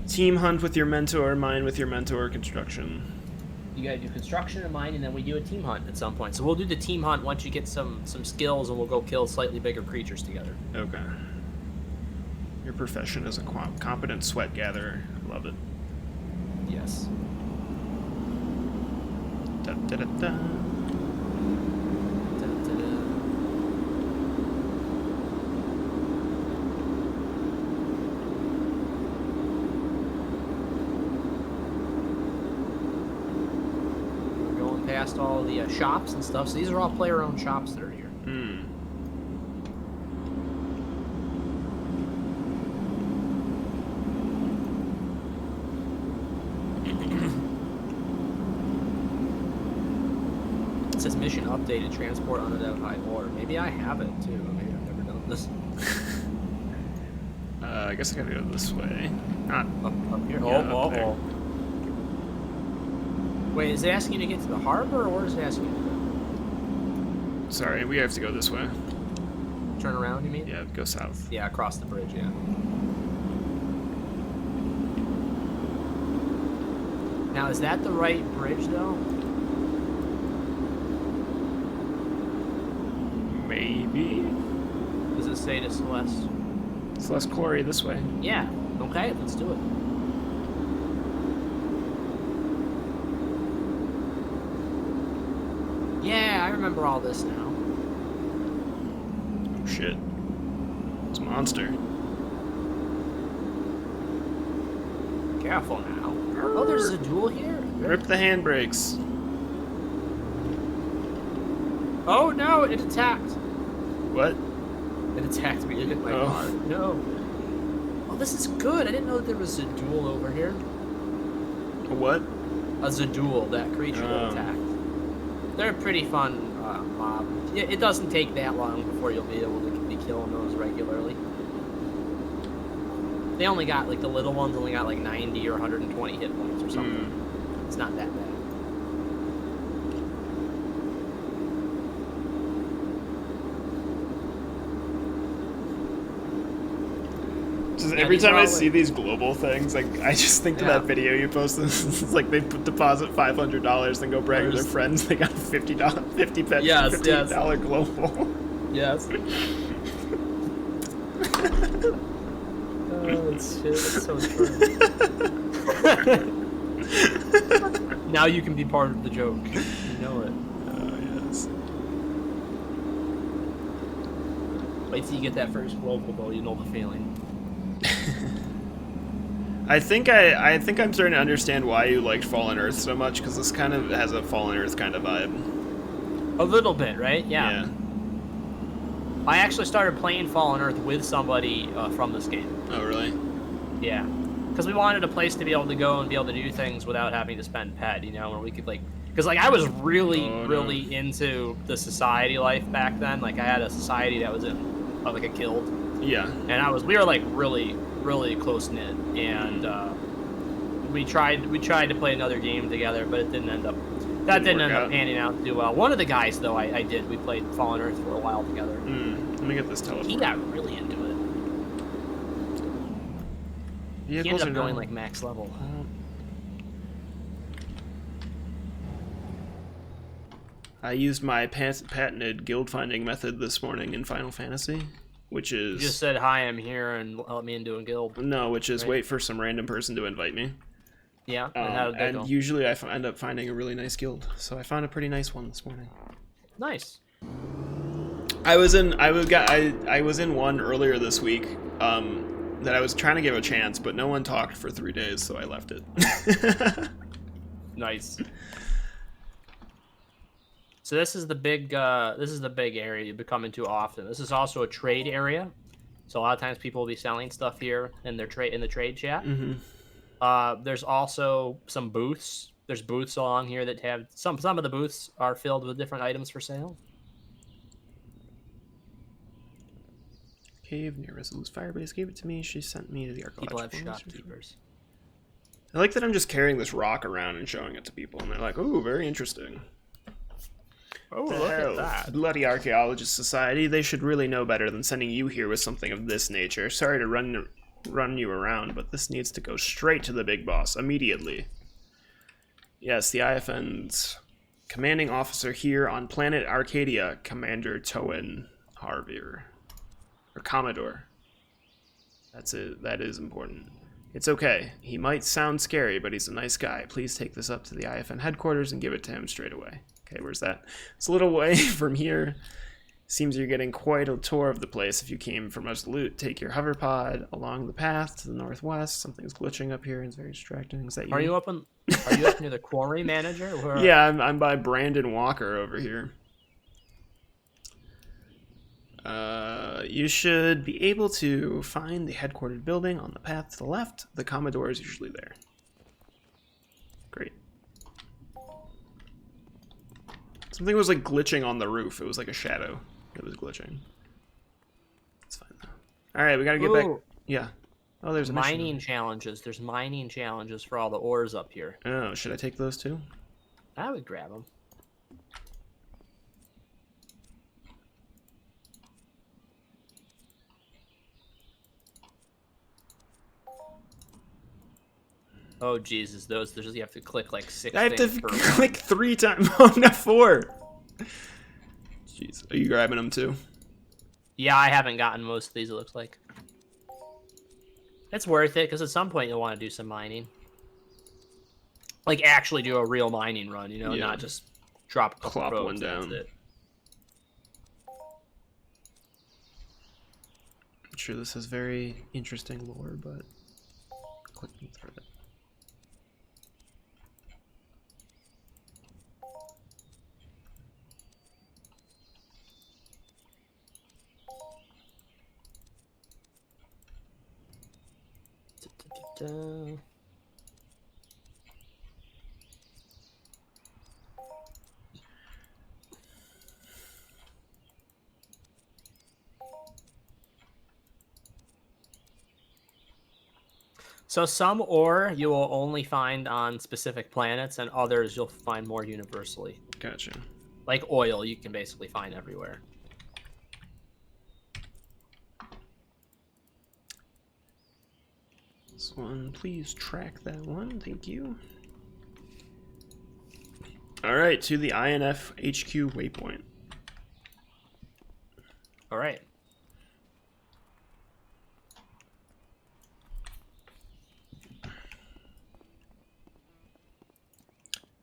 Team hunt with your mentor, mine with your mentor, construction. You gotta do construction and mine, and then we do a team hunt at some point. So we'll do the team hunt once you get some skills, and we'll go kill slightly bigger creatures together. Okay. Your profession is a competent sweat gatherer. Love it. Yes. Da, da, da, da. We're going past all the shops and stuff. So these are all player-owned shops that are here. Hmm. It says mission updated, transport unidentified ore. Maybe I have it too. Maybe I've never done this. I guess I gotta go this way. Not Up here. Yeah, Oh, up there. Wait, is it asking you to get to the harbor, or is it asking you to Sorry, we have to go this way. turn around, you mean? Yeah, go south. Yeah, across the bridge, yeah. Now, is that the right bridge, though? Maybe. Does it say to Celeste? It's less quarry this way. Yeah. Okay, let's do it. Yeah, I remember all this now. Oh shit. It's a monster. Careful now. Oh, there's a duel here? Rip the handbrakes. Oh, no, it attacked. What? It attacked me. It hit my Oh. car. No. Oh, this is good. I didn't know that there was a duel over here. A what? A Zadul, that creature that Oh. attacked. They're a pretty fun mob. It doesn't take that long before you'll be able to be killing those regularly. They only got, like, the little ones only got, like, 90 or 120 hit points or something. It's not that bad. Just Yeah, every these time are I all, see like- these global things, like I just think of Yeah. that video you posted. It's like they deposit $500, then go brag to their There's- friends they got $50, 50 pet, Yes, $50 global. Yes. Oh, it's so true. Now you can be part of the joke. You know it. Oh yes. Wait till you get that first global, though. You know the feeling. I think I'm starting to understand why you liked Fallen Earth so much, because this kind of has a Fallen Earth kind of vibe. A little bit, right? Yeah. I actually started playing Fallen Earth with somebody from this game. Oh really? Yeah. Because we wanted a place to be able to go and be able to do things without having to spend ped, you know, where we could, like... Because, like, I was really into the society life back then. Like, I had a society that was in, like, a guild. Yeah. And we were, like, really close-knit. And we tried to play another game together, but it didn't end up... That didn't end up panning out too well. One of the guys, though, I did. We played Fallen Earth for a while together. Let me get this teleport. He got really into it. He ended up going, like, max level. I used my patented guild finding method this morning in Final Fantasy, which is... You just said, hi, I'm here, and let me into a guild. No, which is right? wait for some random person to invite me. Yeah, and how did that go? And usually I end up finding a really nice guild. So I found a pretty nice one this morning. Nice. I was in one earlier this week that I was trying to give a chance, but no one talked for 3 days, so I left it. Nice. So this is the big area you become into often. This is also a trade area, so a lot of times people will be selling stuff here in the trade chat. Mm-hmm. There's also some booths. There's booths along here that have some of the booths are filled with different items for sale. Cave near Resolute's firebase gave it to me. She sent me to the Arkadia. People have shopkeepers. I like that I'm just carrying this rock around and showing it to people, and they're like, "Oh, very interesting." Oh, look at that. Bloody Archaeologist Society. They should really know better than sending you here with something of this nature. Sorry to run you around, but this needs to go straight to the big boss immediately. Yes, the IFN's commanding officer here on planet Arkadia, Commander Towen Harvir. Or Commodore. That's it. That is important. It's okay. He might sound scary, but he's a nice guy. Please take this up to the IFN headquarters and give it to him straight away. Okay, where's that? It's a little way from here. Seems you're getting quite a tour of the place. If you came from Resolute, take your hover pod along the path to the northwest. Something's glitching up here and it's very distracting. Is that you? Are you up near the quarry manager? Or... Yeah, I'm by Brandon Walker over here. You should be able to find the headquartered building on the path to the left. The Commodore is usually there. Great. Something was like glitching on the roof. It was like a shadow that was glitching. It's fine though. All right, we gotta get back. Yeah. Oh, there's a mining challenges. There's mining challenges for all the ores up here. Oh, should I take those too? I would grab them. Oh Jesus, those you have to click like 6 I have to things per click 3 times. Oh no, 4. Jeez, are you grabbing them too? Yeah, I haven't gotten most of these. It looks like it's worth it because at some point you'll want to do some mining, like actually do a real mining run. You know, Yeah. not just drop a Plop probes, one down. that's it. I'm sure this has very interesting lore, but clicking through it. So some ore you will only find on specific planets, and others you'll find more universally. Gotcha. Like oil, you can basically find everywhere. This one, please track that one. Thank you. All right, to the INF HQ waypoint. All right.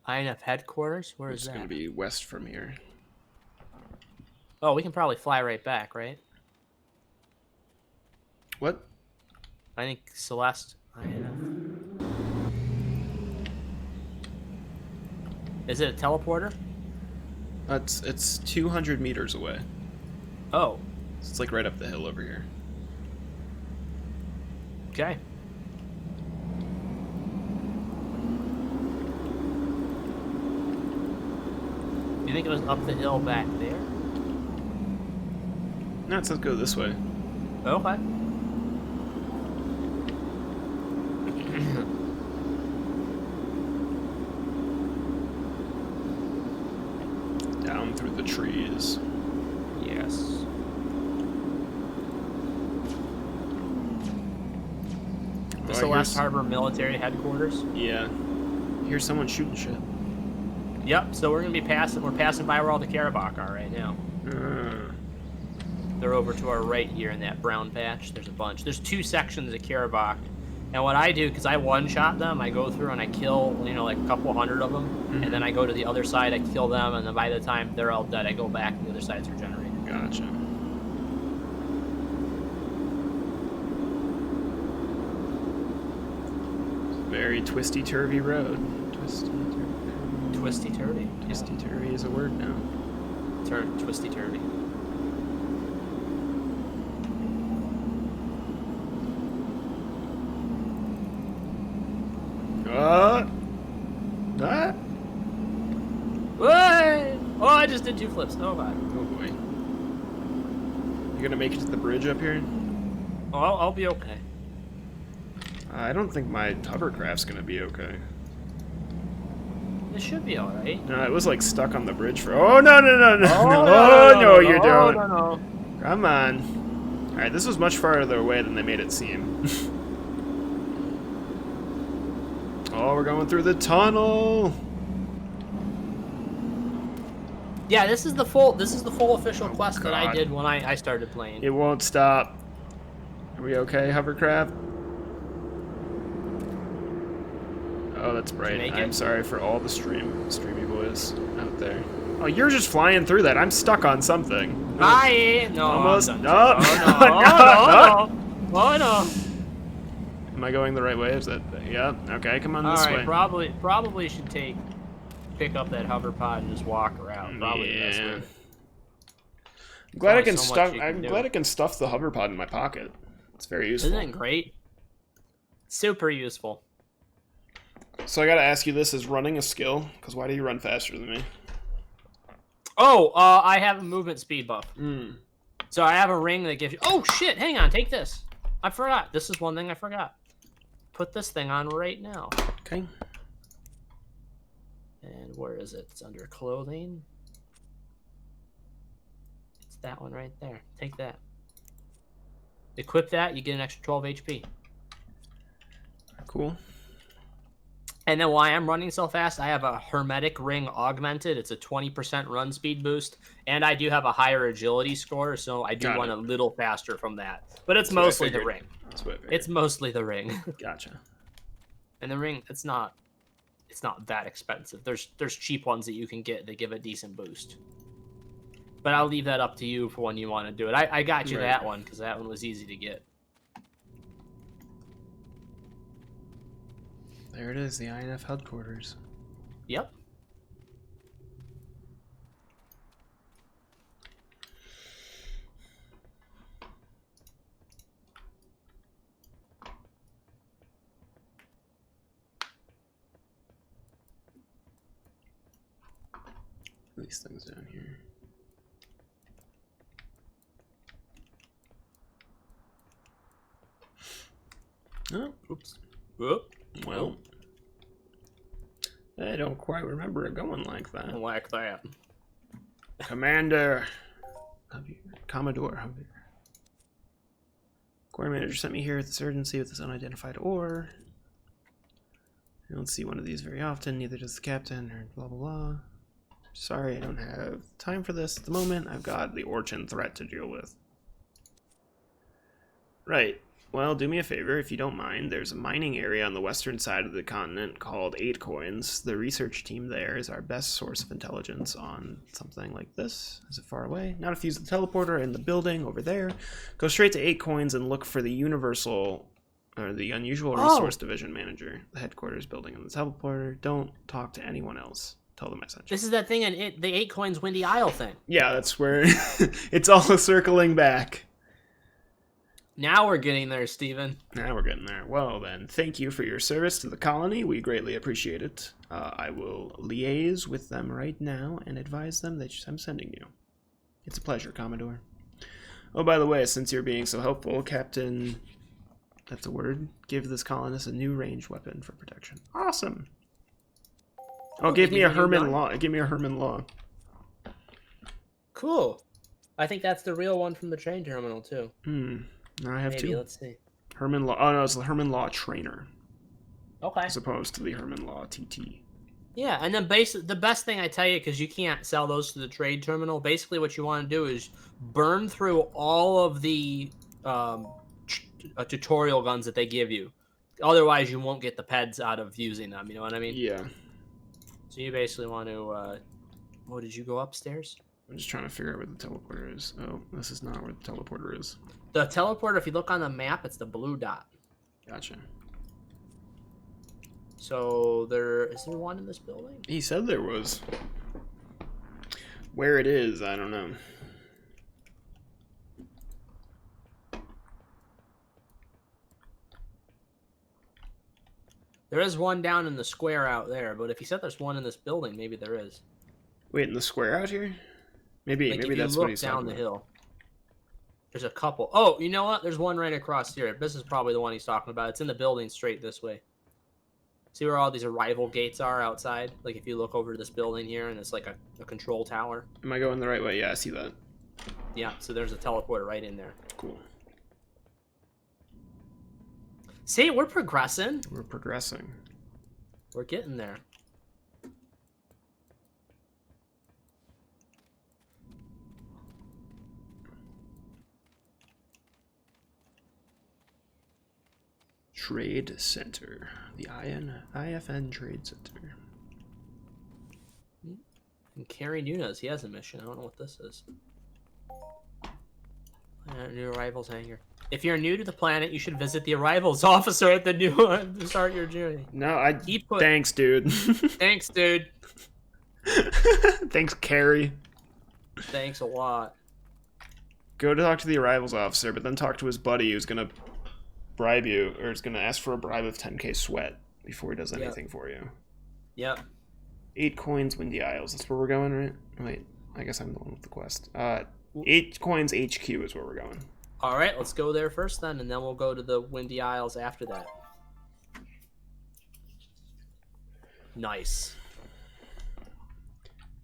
INF headquarters? Where is that? It's going to be west from here. Oh, we can probably fly right back, right? What? I think Celeste. INF. Is it a teleporter? It's 200 meters away. Oh. It's like right up the hill over here. Okay. You think it was up the hill back there? No, it says go this way. Okay. Down through the trees. Yes. The Celeste Harbor Military Headquarters. Yeah. Here's someone shooting shit. Yep. So we're gonna be passing. We're passing by where all the Karabakh are right now. They're over to our right here in that brown patch. There's a bunch. There's 2 sections of Karabakh And what I do, because I one-shot them, I go through and I kill, you know, like a couple hundred of them, and then I go to the other side, I kill them, and then by the time they're all dead, I go back and the other side's regenerated. Gotcha. Very twisty-turvy road. Twisty-turvy. Twisty-turvy. Twisty-turvy is a word now. Twisty-turvy. What? Oh, I just did 2 flips. Oh, God. Oh, boy. You gonna make it to the bridge up here? Oh, I'll be okay. I don't think my hovercraft's gonna be okay. It should be alright. No, it was like stuck on the bridge for. Oh no no no no! Oh, no, you don't. No. Come on. All right, this was much farther away than they made it seem. Oh, we're going through the tunnel. Yeah, this is the full official quest that I God. did when I started playing. It won't stop. Are we okay, hovercraft? Oh, that's bright. I'm sorry for all the streamy boys out there. Oh, you're just flying through that. I'm stuck on something. Bye. No, almost. I'm No. done. Oh, no. Oh, no. Am I going the right way? Is that? Yeah. Okay, come on this way. Probably should pick up that hover pod and just walk around. Probably the best way. I'm glad I can so stuff. much you can I'm do. glad I can stuff the hover pod in my pocket. It's very useful. Isn't it great? Super useful. So I gotta ask you this: is running a skill? Because why do you run faster than me? Oh, I have a movement speed buff. Mm. So I have a ring that gives you... Oh, shit! Hang on, take this. I forgot. This is one thing I forgot. Put this thing on right now. Okay. And where is it? It's under clothing. It's that one right there. Take that. Equip that, you get an extra 12 HP. Cool. And then why I'm running so fast, I have a Hermetic Ring Augmented. It's a 20% run speed boost. And I do have a higher agility score, so I do run a little faster from that. But it's mostly the ring. It's mostly the ring. Gotcha. And the ring, it's not that expensive. There's cheap ones that you can get that give a decent boost. But I'll leave that up to you for when you want to do it. I got you that one because that one was easy to get. There it is, the INF headquarters. Yep. These things down here. Oh, oops. Whoop. Well, I don't quite remember it going like that. Like that. Commander. Commodore Javier. Core manager sent me here with this urgency with this unidentified ore. I don't see one of these very often, neither does the captain, or blah blah blah. Sorry, I don't have time for this at the moment. I've got the Orchin threat to deal with. Right. Well, do me a favor, if you don't mind. There's a mining area on the western side of the continent called 8 Coins. The research team there is our best source of intelligence on something like this. Is it far away? Not if you use the teleporter in the building over there. Go straight to 8 Coins and look for the universal, or the unusual resource division manager. The headquarters building in the teleporter. Don't talk to anyone else. Tell them I sent you. This is that thing in the 8 Coins Windy Isle thing. Yeah, that's where it's all circling back. Now we're getting there, Steven. Now we're getting there. Well then, thank you for your service to the colony. We greatly appreciate it. I will liaise with them right now and advise them that I'm sending you. It's a pleasure, Commodore. Oh, by the way, since you're being so helpful, Captain... That's a word. Give this colonist a new ranged weapon for protection. Awesome. Oh, give me a Herman Law. Give me a Herman Law. Cool. I think that's the real one from the train terminal, too. Now I have two. Let's see. Herman Law. Oh, no, it's the Herman Law Trainer. Okay. As opposed to the Herman Law TT. Yeah, and then the best thing I tell you, because you can't sell those to the trade terminal, basically what you want to do is burn through all of the tutorial guns that they give you. Otherwise, you won't get the peds out of using them. You know what I mean? Yeah. So you basically want to. Oh, did you go upstairs? I'm just trying to figure out where the teleporter is. Oh, this is not where the teleporter is. The teleporter, if you look on the map, it's the blue dot. Gotcha. So is there one in this building? He said there was. Where it is, I don't know. There is one down in the square out there, but if he said there's one in this building, maybe there is. Wait, in the square out here? Maybe that's what he's talking about. Down the hill. There's a couple. Oh, you know what? There's one right across here. This is probably the one he's talking about. It's in the building straight this way. See where all these arrival gates are outside? Like if you look over to this building here, and it's like a control tower. Am I going the right way? Yeah, I see that. Yeah, so there's a teleporter right in there. Cool. See, we're progressing. We're progressing. We're getting there. Trade Center. The IFN Trade Center. And Carrie Nunes, he has a mission. I don't know what this is. New arrivals hangar. If you're new to the planet, you should visit the arrivals officer at the new one to start your journey. No, thanks, dude. Thanks, dude. Thanks, Carrie. Thanks a lot. Go to talk to the arrivals officer, but then talk to his buddy who's gonna bribe you, or is gonna ask for a bribe of 10k sweat before he does anything for you. Yep. 8 coins, Windy Isles. That's where we're going, right? Wait, I guess I'm the one with the quest. 8 coins HQ is where we're going. All right, let's go there first then, and then we'll go to the Windy Isles after that. Nice.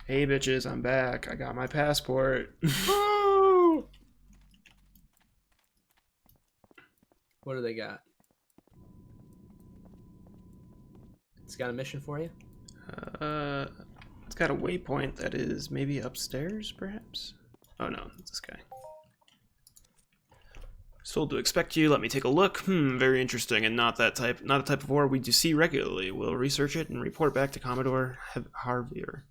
Hey, bitches, I'm back. I got my passport. Woo! What do they got? It's got a mission for you? It's got a waypoint that is maybe upstairs, perhaps? Oh no, it's this guy. Told to expect you. Let me take a look. Very interesting, and not a type of ore we do see regularly. We'll research it and report back to Commodore Harvier.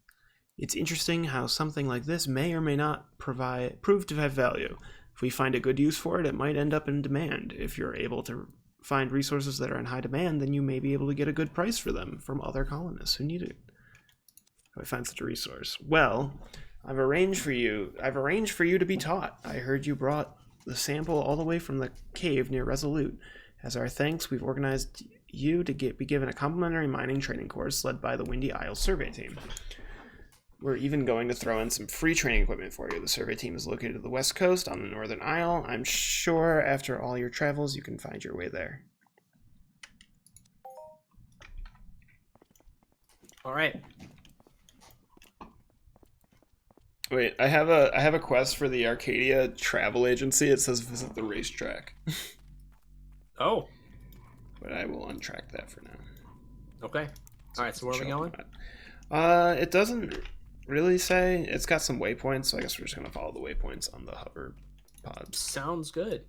It's interesting how something like this may or may not prove to have value. If we find a good use for it, it might end up in demand. If you're able to find resources that are in high demand, then you may be able to get a good price for them from other colonists who need it. How do I find such a resource? Well, I've arranged for you to be taught. I heard you brought the sample all the way from the cave near Resolute. As our thanks, we've organized you to be given a complimentary mining training course led by the Windy Isles survey team. We're even going to throw in some free training equipment for you. The survey team is located at the west coast on the Northern Isle. I'm sure after all your travels, you can find your way there. All right. Wait, I have a quest for the Arkadia travel agency. It says visit the racetrack. Oh. But I will untrack that for now. Okay. All right, so where are we going? It doesn't really say. It's got some waypoints, so I guess we're just going to follow the waypoints on the hover pods. Sounds good.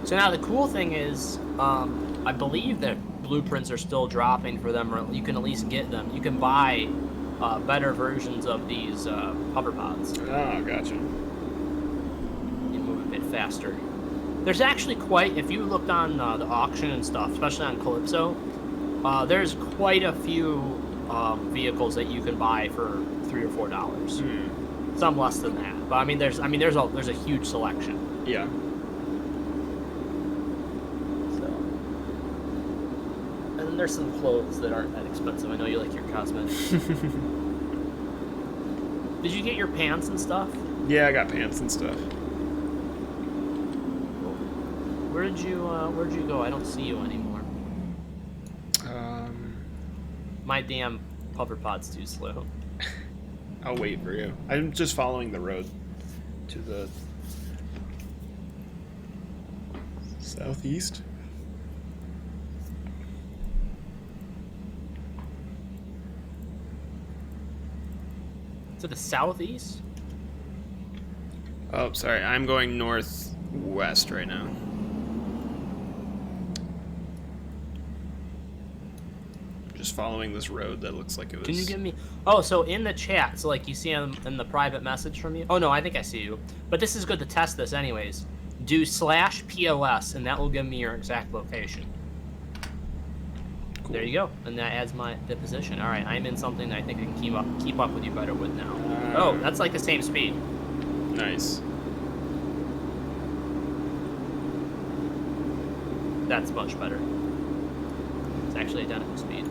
So now the cool thing is, I believe that blueprints are still dropping for them, or you can at least get them. You can buy better versions of these hover pods. Oh, gotcha. You move a bit faster. There's actually if you looked on the auction and stuff, especially on Calypso, there's quite a few vehicles that you can buy for $3 or $4. Some less than that, but there's a huge selection. Yeah. There's some clothes that aren't that expensive. I know you like your cosmetics. Did you get your pants and stuff? Yeah, I got pants and stuff. Where'd you go? I don't see you anymore. My damn hover pod's too slow. I'll wait for you. I'm just following the road to the southeast. To the southeast? Oh, sorry. I'm going northwest right now. Just following this road that looks like it was... Can you give me... Oh, so in the chat, so like you see in the private message from you... Oh, no, I think I see you. But this is good to test this anyways. Do /POS, and that will give me your exact location. Cool. There you go. And that adds the position. All right, I'm in something that I think I can keep up with you better with now. Oh, that's like the same speed. Nice. That's much better. It's actually identical speed.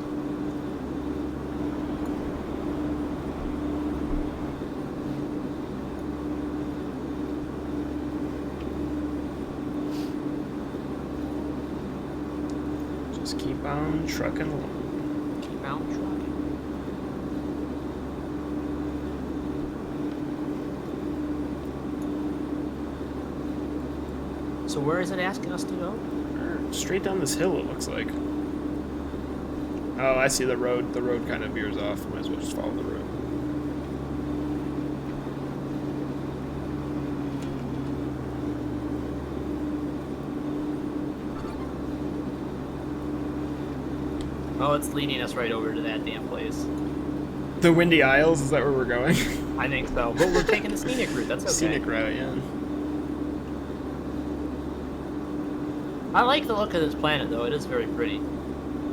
Just keep on trucking along. Keep on trucking. So where is it asking us to go? Straight down this hill, it looks like. Oh, I see the road. The road kind of veers off. Might as well just follow the road. Oh, it's leading us right over to that damn place. The Windy Isles? Is that where we're going? I think so. But we're taking the scenic route. That's okay. Scenic route, yeah. I like the look of this planet, though. It is very pretty.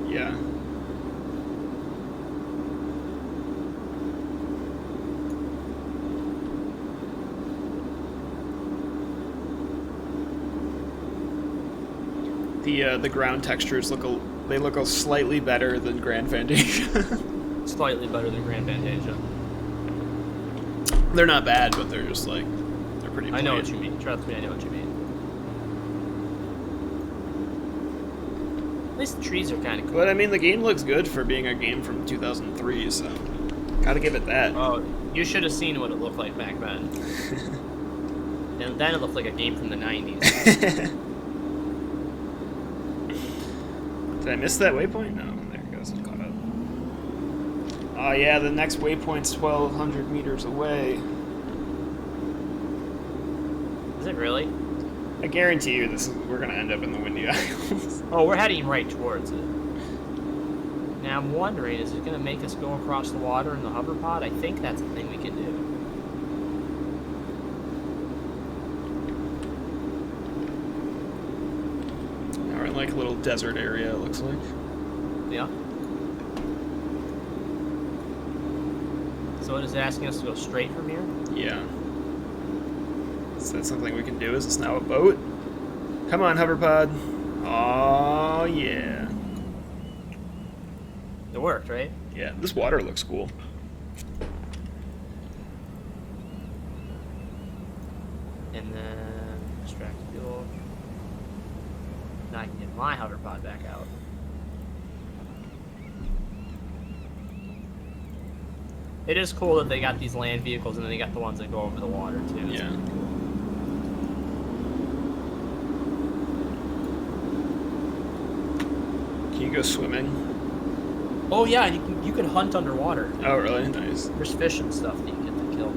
Yeah. The ground textures look slightly better than Grand Fantasia. Slightly better than Grand Fantasia. They're not bad, but they're just like they're pretty. I know what you mean. Trust me, I know what you mean. At least the trees are kind of cool. But I mean, the game looks good for being a game from 2003, so gotta give it that. Oh, you should have seen what it looked like back then. And then it looked like a game from the 90s. Did I miss that waypoint? No, there it goes. Caught up. Oh yeah, the next waypoint's 1,200 meters away. Is it really? I guarantee you we're gonna end up in the Windy Isles. Oh, we're heading right towards it. Now I'm wondering, is it gonna make us go across the water in the hover pod? I think that's the thing we can do. We're in like a little desert area, it looks like. Yeah. So it is asking us to go straight from here? Yeah. Is that something we can do? Is this now a boat? Come on, hoverpod. Oh yeah. It worked, right? Yeah, this water looks cool. And then extract fuel. Now I can get my hoverpod back out. It is cool that they got these land vehicles and then they got the ones that go over the water too. It's Yeah. really cool. Can you go swimming? Oh yeah, you can hunt underwater. Oh really? Nice. There's fish and stuff that you get to kill.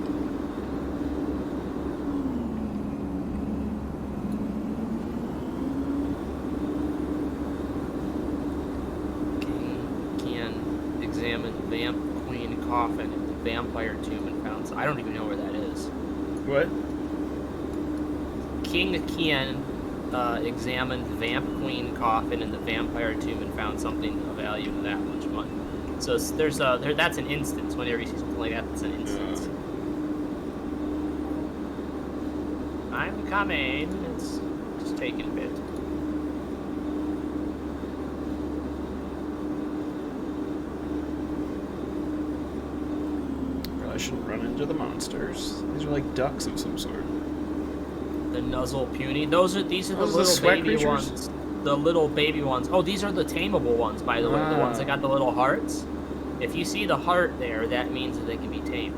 Can examine Vamp Queen coffin in the vampire tomb and found. I don't even know where that is. What? King Kian examined Vamp Queen coffin in the vampire tomb and found something of value of that much money. So that's an instance. Whenever you see something like that, that's an instance. I'm coming. It's just taking a bit. Probably shouldn't run into the monsters. These are like ducks of some sort. The Nuzzle Puny. These are the Those are the little sweat baby creatures? ones. The little baby ones. Oh, these are the tameable ones, by the way. The ones that got the little hearts. If you see the heart there, that means that they can be tamed.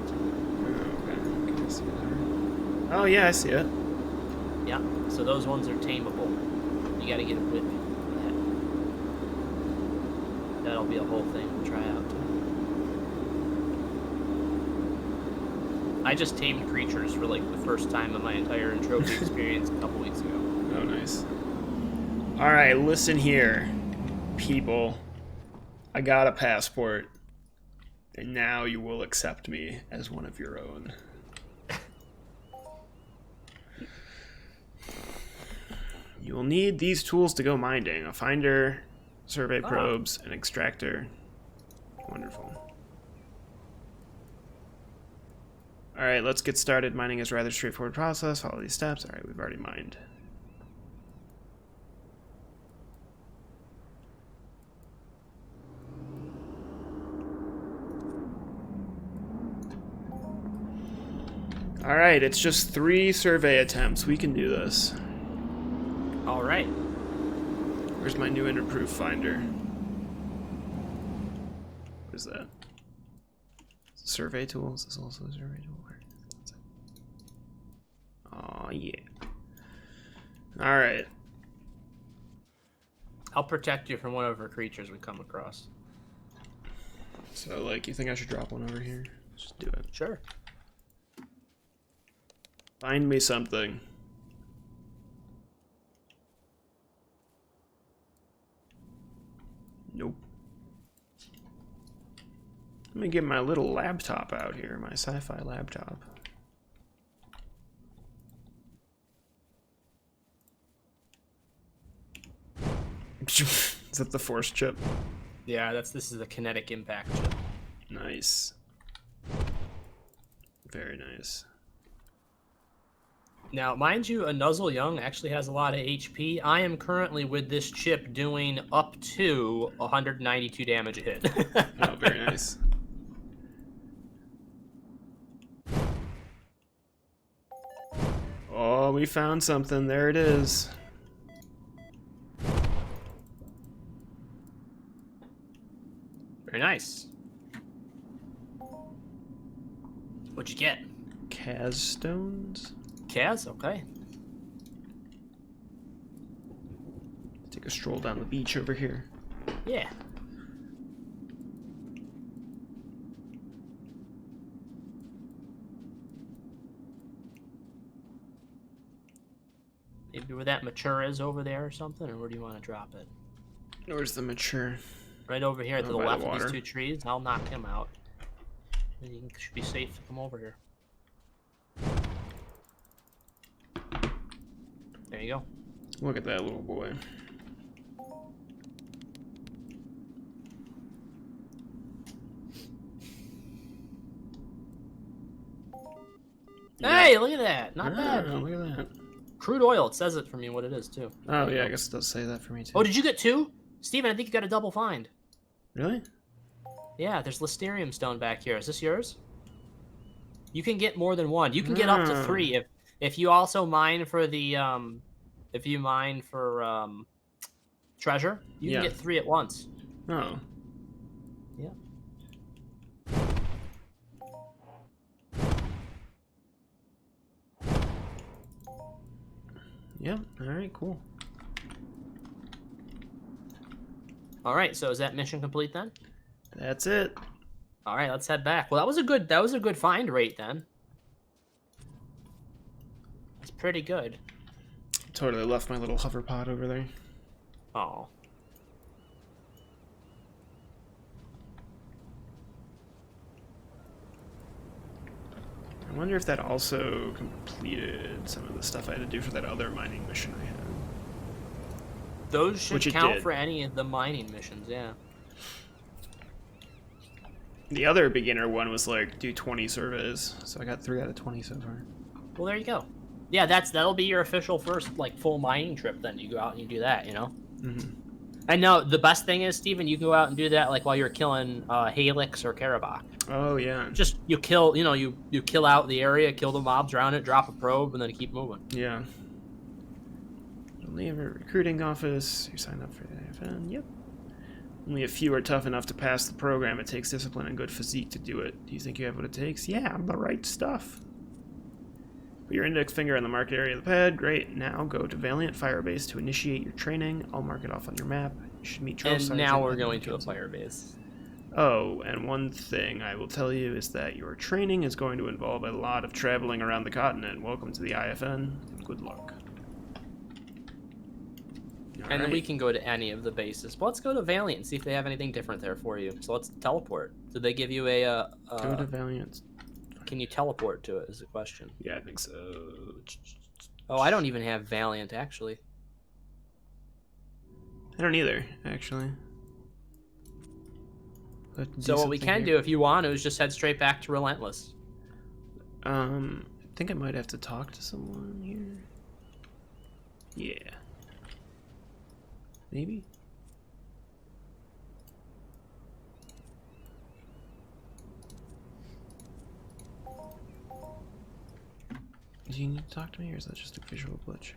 Oh, yeah, I see it. Yeah, so those ones are tameable. You gotta get a whip for that. That'll be a whole thing to try out, too. I just tamed creatures for, like, the first time in my entire Entropia experience a couple weeks ago. Oh, nice. Alright, listen here, people. I got a passport, and now you will accept me as one of your own. You will need these tools to go mining. A finder, survey probes, an extractor. Wonderful. Alright, let's get started. Mining is a rather straightforward process. Follow these steps. Alright, we've already mined. Alright, it's just 3 survey attempts. We can do this. Alright. Where's my new and improved finder? What is that? Survey tools? Is this also a survey tool? Oh, yeah. Alright. I'll protect you from whatever creatures we come across. So, like, you think I should drop one over here? Just do it. Sure. Find me something. Nope. Let me get my little laptop out here, my sci-fi laptop. Is that the force chip? Yeah, this is the kinetic impact chip. Nice. Very nice. Now, mind you, a Nuzzle Young actually has a lot of HP. I am currently with this chip doing up to 192 damage a hit. Oh, very nice. Oh, we found something. There it is. Very nice. What'd you get? Kaz stones? Kaz? Okay. Take a stroll down the beach over here. Yeah. Maybe where that mature is over there or something, or where do you want to drop it? Where's the mature? Right over here to the by left the of these water. 2 trees. I'll knock him out. Then you should be safe to come over here. There you go. Look at that little boy. Hey, look at that. Not bad. Look at that. Crude oil. It says it for me what it is, too. Oh, yeah, I guess it does say that for me, too. Oh, did you get 2? Steven, I think you got a double find. Really? Yeah, there's Listerium stone back here. Is this yours? You can get more than 1. You can get up to 3 if you also mine for the if you mine for treasure. You can get 3 at once. Oh. Yeah. Yeah. All right. Cool. All right. So is that mission complete then? That's it. All right. Let's head back. Well, that was a good find rate then. That's pretty good. Totally left my little hover pod over there. Oh. I wonder if that also completed some of the stuff I had to do for that other mining mission I had. Those should Which it count did. for any of the mining missions, yeah. The other beginner one was like, do 20 surveys. So I got 3 out of 20 so far. Well, there you go. Yeah, that'll be your official first like full mining trip. Then you go out and you do that, you know. Mm-hmm. And no, the best thing is, Steven, you go out and do that like while you're killing Halix or Karabakh. Oh, yeah. Just you kill, you kill out the area, kill the mobs around it, drop a probe, and then keep moving. Yeah. Leave a recruiting office. You sign up for the event. Yep. Only a few are tough enough to pass the program. It takes discipline and good physique to do it. Do you think you have what it takes? Yeah, I'm the right stuff. Put your index finger on the marked area of the pad. Great. Now go to Valiant Firebase to initiate your training. I'll mark it off on your map. You should meet Drill And Sergeant now we're Edmund going to a Kinson. fire base. Oh, and one thing I will tell you is that your training is going to involve a lot of traveling around the continent. Welcome to the IFN. Good luck. And then we can go to any of the bases. But let's go to Valiant and see if they have anything different there for you. So let's teleport. Did they give you a... Go to Valiant. Can you teleport to it is the question. Yeah, I think so. Oh, I don't even have Valiant, actually. I don't either, actually. So what we can do, if you want to, is just head straight back to Relentless. I think I might have to talk to someone here. Yeah. Maybe? Do you need to talk to me, or is that just a visual glitch?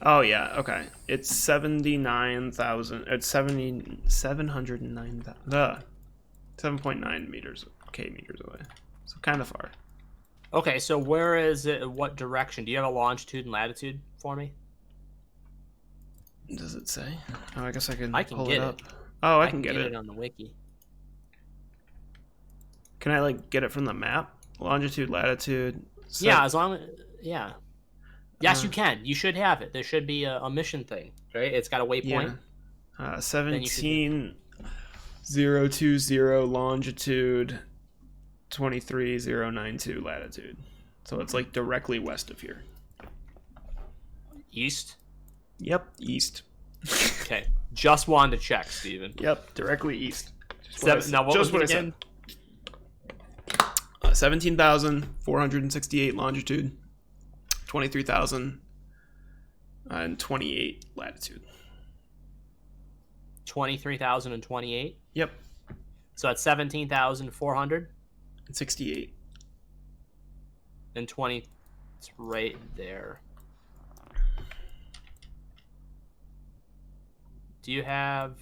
Oh, yeah, okay. It's 79,000. It's 709,000. 7.9 meters, meters away. So kind of far. Okay, so where is it? What direction? Do you have a longitude and latitude for me? Does it say? Oh, I guess I can pull get it up. Oh, I can get it on the wiki. Can I, like, get it from the map? Longitude, latitude. Yeah, as long as... Yeah. Yes, you can. You should have it. There should be a mission thing, right? It's got a waypoint. Yeah. 17,020 longitude, 23,092 latitude. So it's like directly west of here. East? Yep, east. Okay. Just wanted to check, Steven. Yep, directly east. Now, what was it again? 17,468 longitude, 23,028 latitude. 23,028? Yep. So that's 17,400? 68. And 20... It's right there. Do you have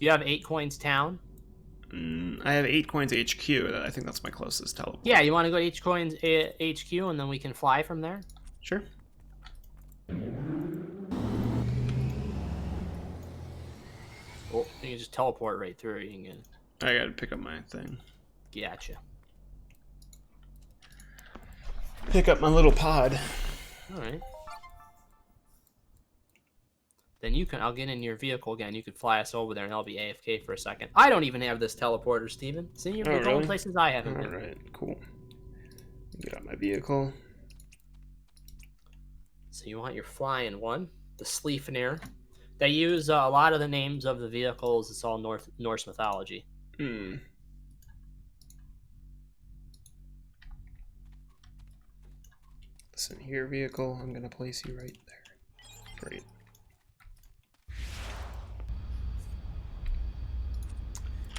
8 coins town? I have 8 coins HQ. I think that's my closest teleport. Yeah, you want to go to 8 coins HQ and then we can fly from there? Sure. Oh, you can just teleport right through. You can... I gotta pick up my thing. Gotcha. Pick up my little pod. All right. Then I'll get in your vehicle again. You could fly us over there and I'll be AFK for a second. I don't even have this teleporter, Steven. See, you're going places I haven't been. All right, cool. Get out my vehicle. So you want your flying one, the Sleipnir. They use a lot of the names of the vehicles. It's all Norse mythology. Listen here, vehicle. I'm gonna place you right there. Great.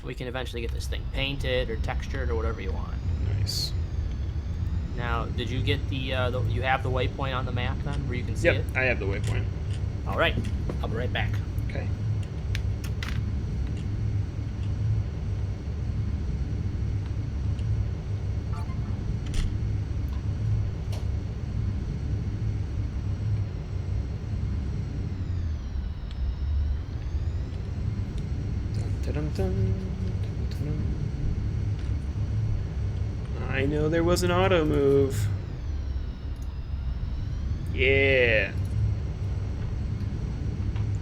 We can eventually get this thing painted or textured or whatever you want. Nice. Now, did you get you have the waypoint on the map then, where you can see it? Yep, I have the waypoint. All right, I'll be right back. Okay. Dun, dun, dun, dun, dun. I know there was an auto move. Yeah.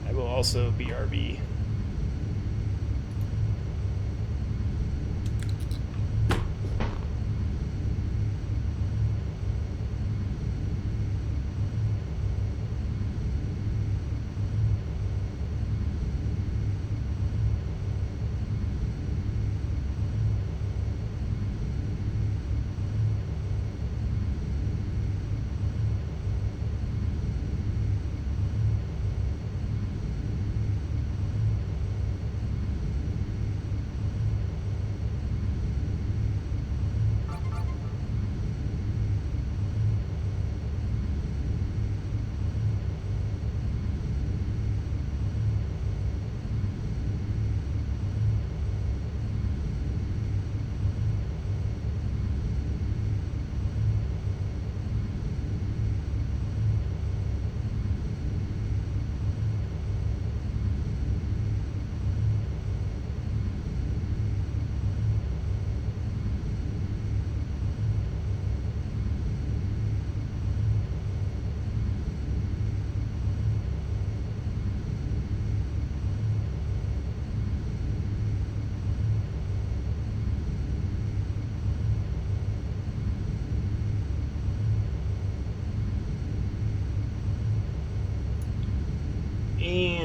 I will also BRB.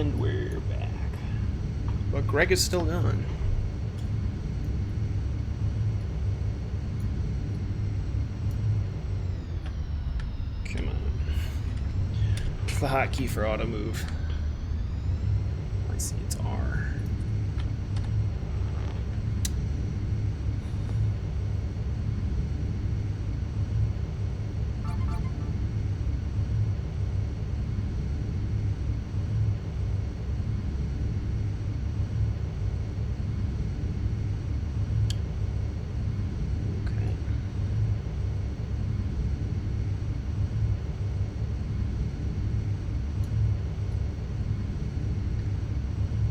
And we're back. But Greg is still gone. Come on. What's the hotkey for auto move? I see it's R.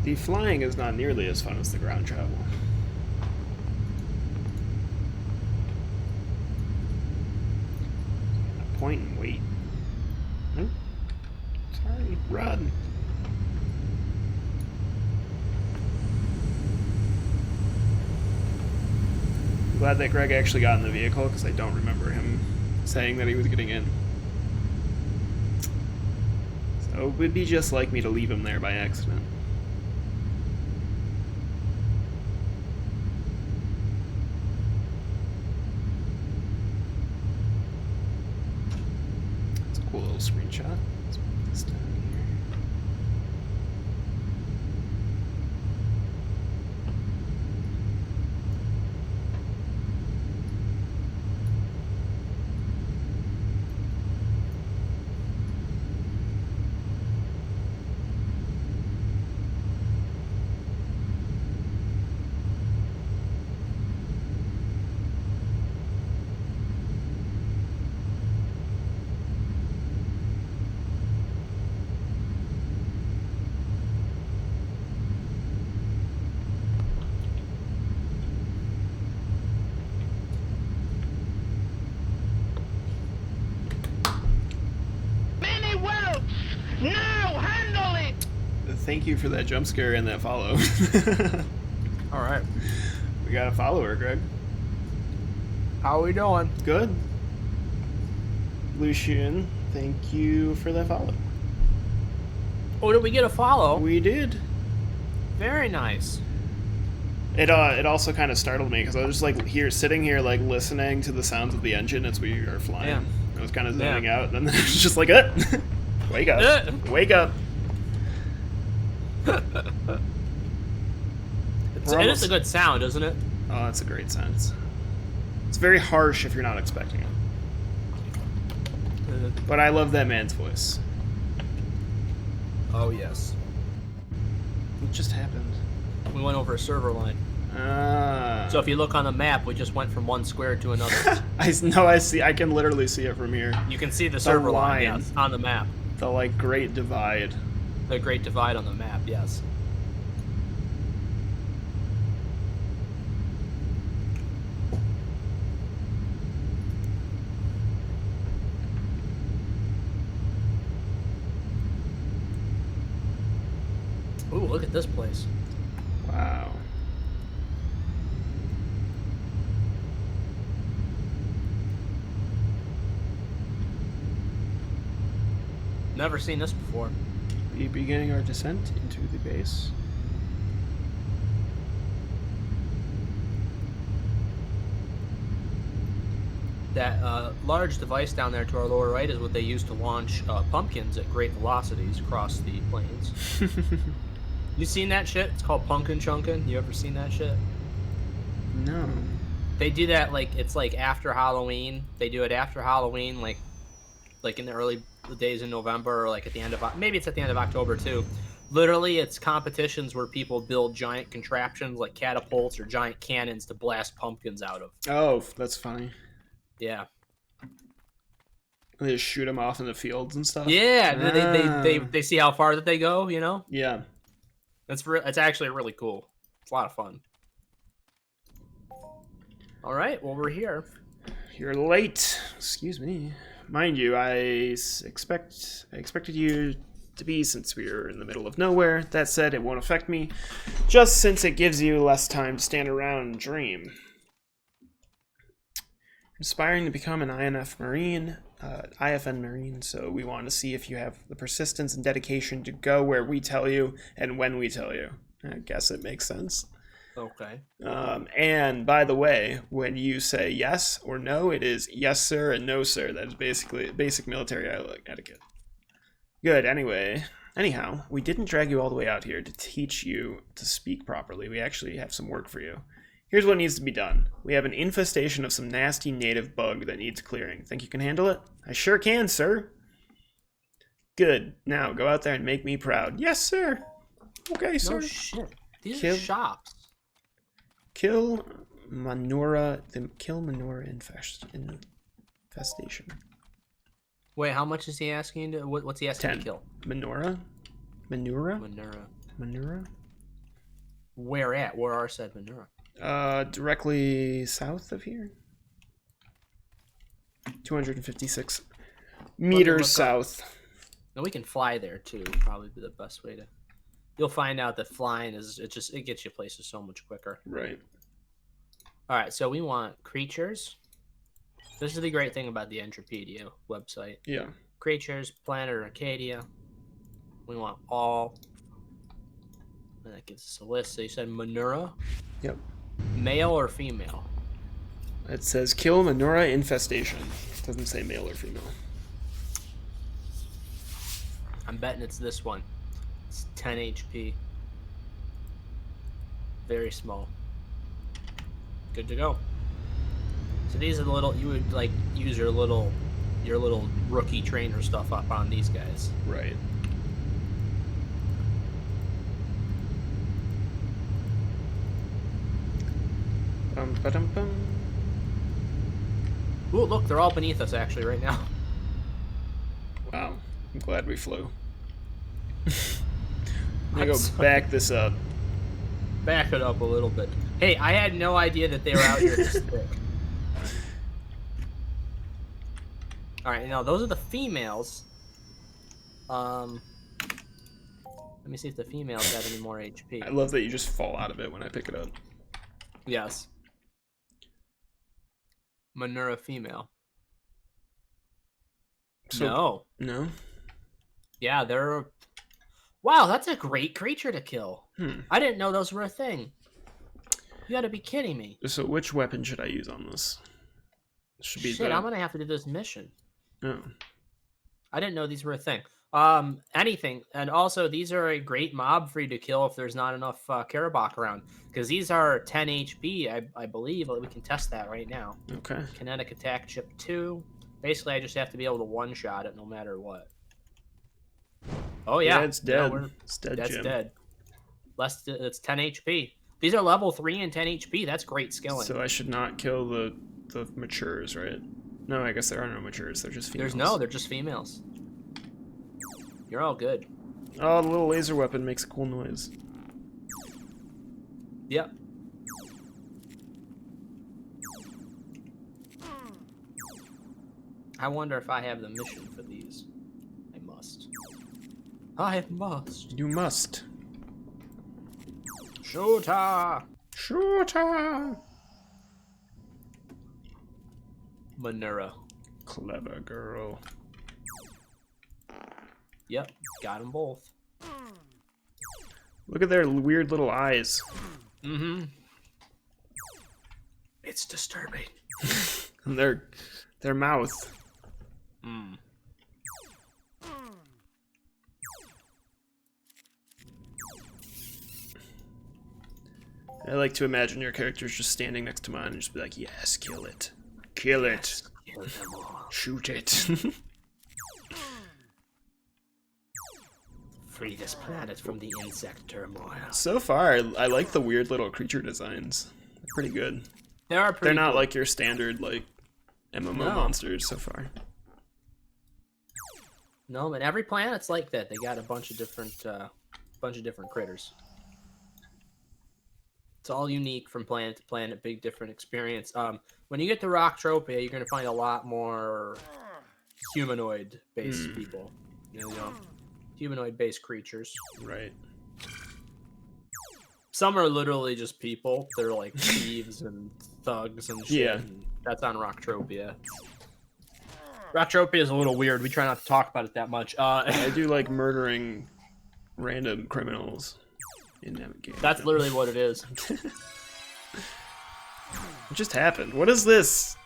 The flying is not nearly as fun as the ground travel. Point and wait. Oh, sorry, run. I'm glad that Greg actually got in the vehicle because I don't remember him saying that he was getting in. So it would be just like me to leave him there by accident. Cool little screenshot. Let's put this down here. Thank you for that jump scare and that follow. All right. We got a follower, Greg. How are we doing? Good. Lucian, thank you for that follow. Oh, did we get a follow? We did. Very nice. It also kind of startled me because I was just like sitting here like listening to the sounds of the engine as we are flying. Yeah. I was kind of zoning out, and then it was just like, wake up, wake up. It is a good sound, isn't it? Oh, that's a great sound. It's very harsh if you're not expecting it. But I love that man's voice. Oh, yes. What just happened? We went over a server line. Ah. So if you look on the map, we just went from one square to another. I see. I can literally see it from here. You can see the server line, yes, on the map. The, like, Great Divide. The Great Divide on the map, yes. Ooh, look at this place. Wow. Never seen this before. Be beginning our descent into the base. That large device down there to our lower right is what they use to launch pumpkins at great velocities across the plains. You seen that shit? It's called pumpkin chunkin'. You ever seen that shit? No. They do that like it's like after Halloween. They do it after Halloween, like in the early days in November, or like at the end of maybe it's at the end of October too. Literally, it's competitions where people build giant contraptions like catapults or giant cannons to blast pumpkins out of. Oh, that's funny. Yeah. They just shoot them off in the fields and stuff. Yeah, they see how far that they go. You know. Yeah. It's actually really cool. It's a lot of fun. All right, well, we're here. You're late. Excuse me. Mind you, I expected you to be since we are in the middle of nowhere. That said, it won't affect me, just since it gives you less time to stand around and dream. Aspiring to become an INF Marine, IFN Marine, so we want to see if you have the persistence and dedication to go where we tell you and when we tell you. I guess it makes sense. Okay. And by the way, when you say yes or no, it is yes, sir, and no, sir. That is basically basic military etiquette. Good. Anyhow, we didn't drag you all the way out here to teach you to speak properly. We actually have some work for you. Here's what needs to be done. We have an infestation of some nasty native bug that needs clearing. Think you can handle it? I sure can, sir. Good. Now, go out there and make me proud. Yes, sir. Okay, sir. No shit. These are shops. Kill Manura infestation. Wait, how much is he asking to? What's he asking 10. to kill? Manura? Where at? Where are said Manura? Directly south of here. 256 meters south. And we can fly there too. Probably be the best way to. You'll find out that flying it gets you places so much quicker. Right. All right, so we want creatures. This is the great thing about the Entropia website. Yeah. Creatures, planet, or Arkadia. We want all. And that gives us a list. So you said Manura? Yep. Male or female? It says kill Manura infestation. It doesn't say male or female. I'm betting it's this one. It's 10 HP. Very small. Good to go. So these are the little, you would like use your little rookie trainer stuff up on these guys. Right. Ba-dum-bum. Ooh, look, they're all beneath us actually right now. Wow, I'm glad we flew. I'm gonna go back this up. Back it up a little bit. Hey, I had no idea that they were out here this thick. Alright, now those are the females. Let me see if the females have any more HP. I love that you just fall out of it when I pick it up. Yes. Manura female. So, no? Yeah, they're... Wow, that's a great creature to kill. I didn't know those were a thing. You gotta be kidding me. So which weapon should I use on this? Should be Shit, I'm gonna have to do this mission. Oh. I didn't know these were a thing. Anything. And also, these are a great mob for you to kill if there's not enough Karabakh around. Because these are 10 HP, I believe. We can test that right now. Okay. Kinetic attack chip 2. Basically, I just have to be able to one-shot it no matter what. Oh, yeah. It's dead. No, it's dead, that's Jim. dead. It's 10 HP. These are level 3 and 10 HP. That's great skilling. So I should not kill the matures, right? No, I guess there are no matures. They're just females. They're just females. You're all good. Oh, the little laser weapon makes a cool noise. Yep. I wonder if I have the mission for these. I must. I must. You must. Shooter! Shooter! Manura. Clever girl. Yep, got them both. Look at their weird little eyes. Mm-hmm. It's disturbing. And their mouth. Mm. I like to imagine your character's just standing next to mine and just be like, yes, kill it. Kill it. Kill them all. Shoot it. Free this planet from the insect turmoil. So far, I like the weird little creature designs. They're pretty good. They're not cool. like your standard like MMO monsters so far. No, but every planet's like that. They got a bunch of different critters. It's all unique from planet to planet, big different experience. When you get to Entropia, you're gonna find a lot more humanoid-based people. You know, humanoid-based creatures. Right. Some are literally just people. They're like thieves and thugs and shit. Yeah. And that's on Entropia. Entropia is a little weird. We try not to talk about it that much. I do like murdering random criminals in that game. That's literally what it is. What just happened? What is this?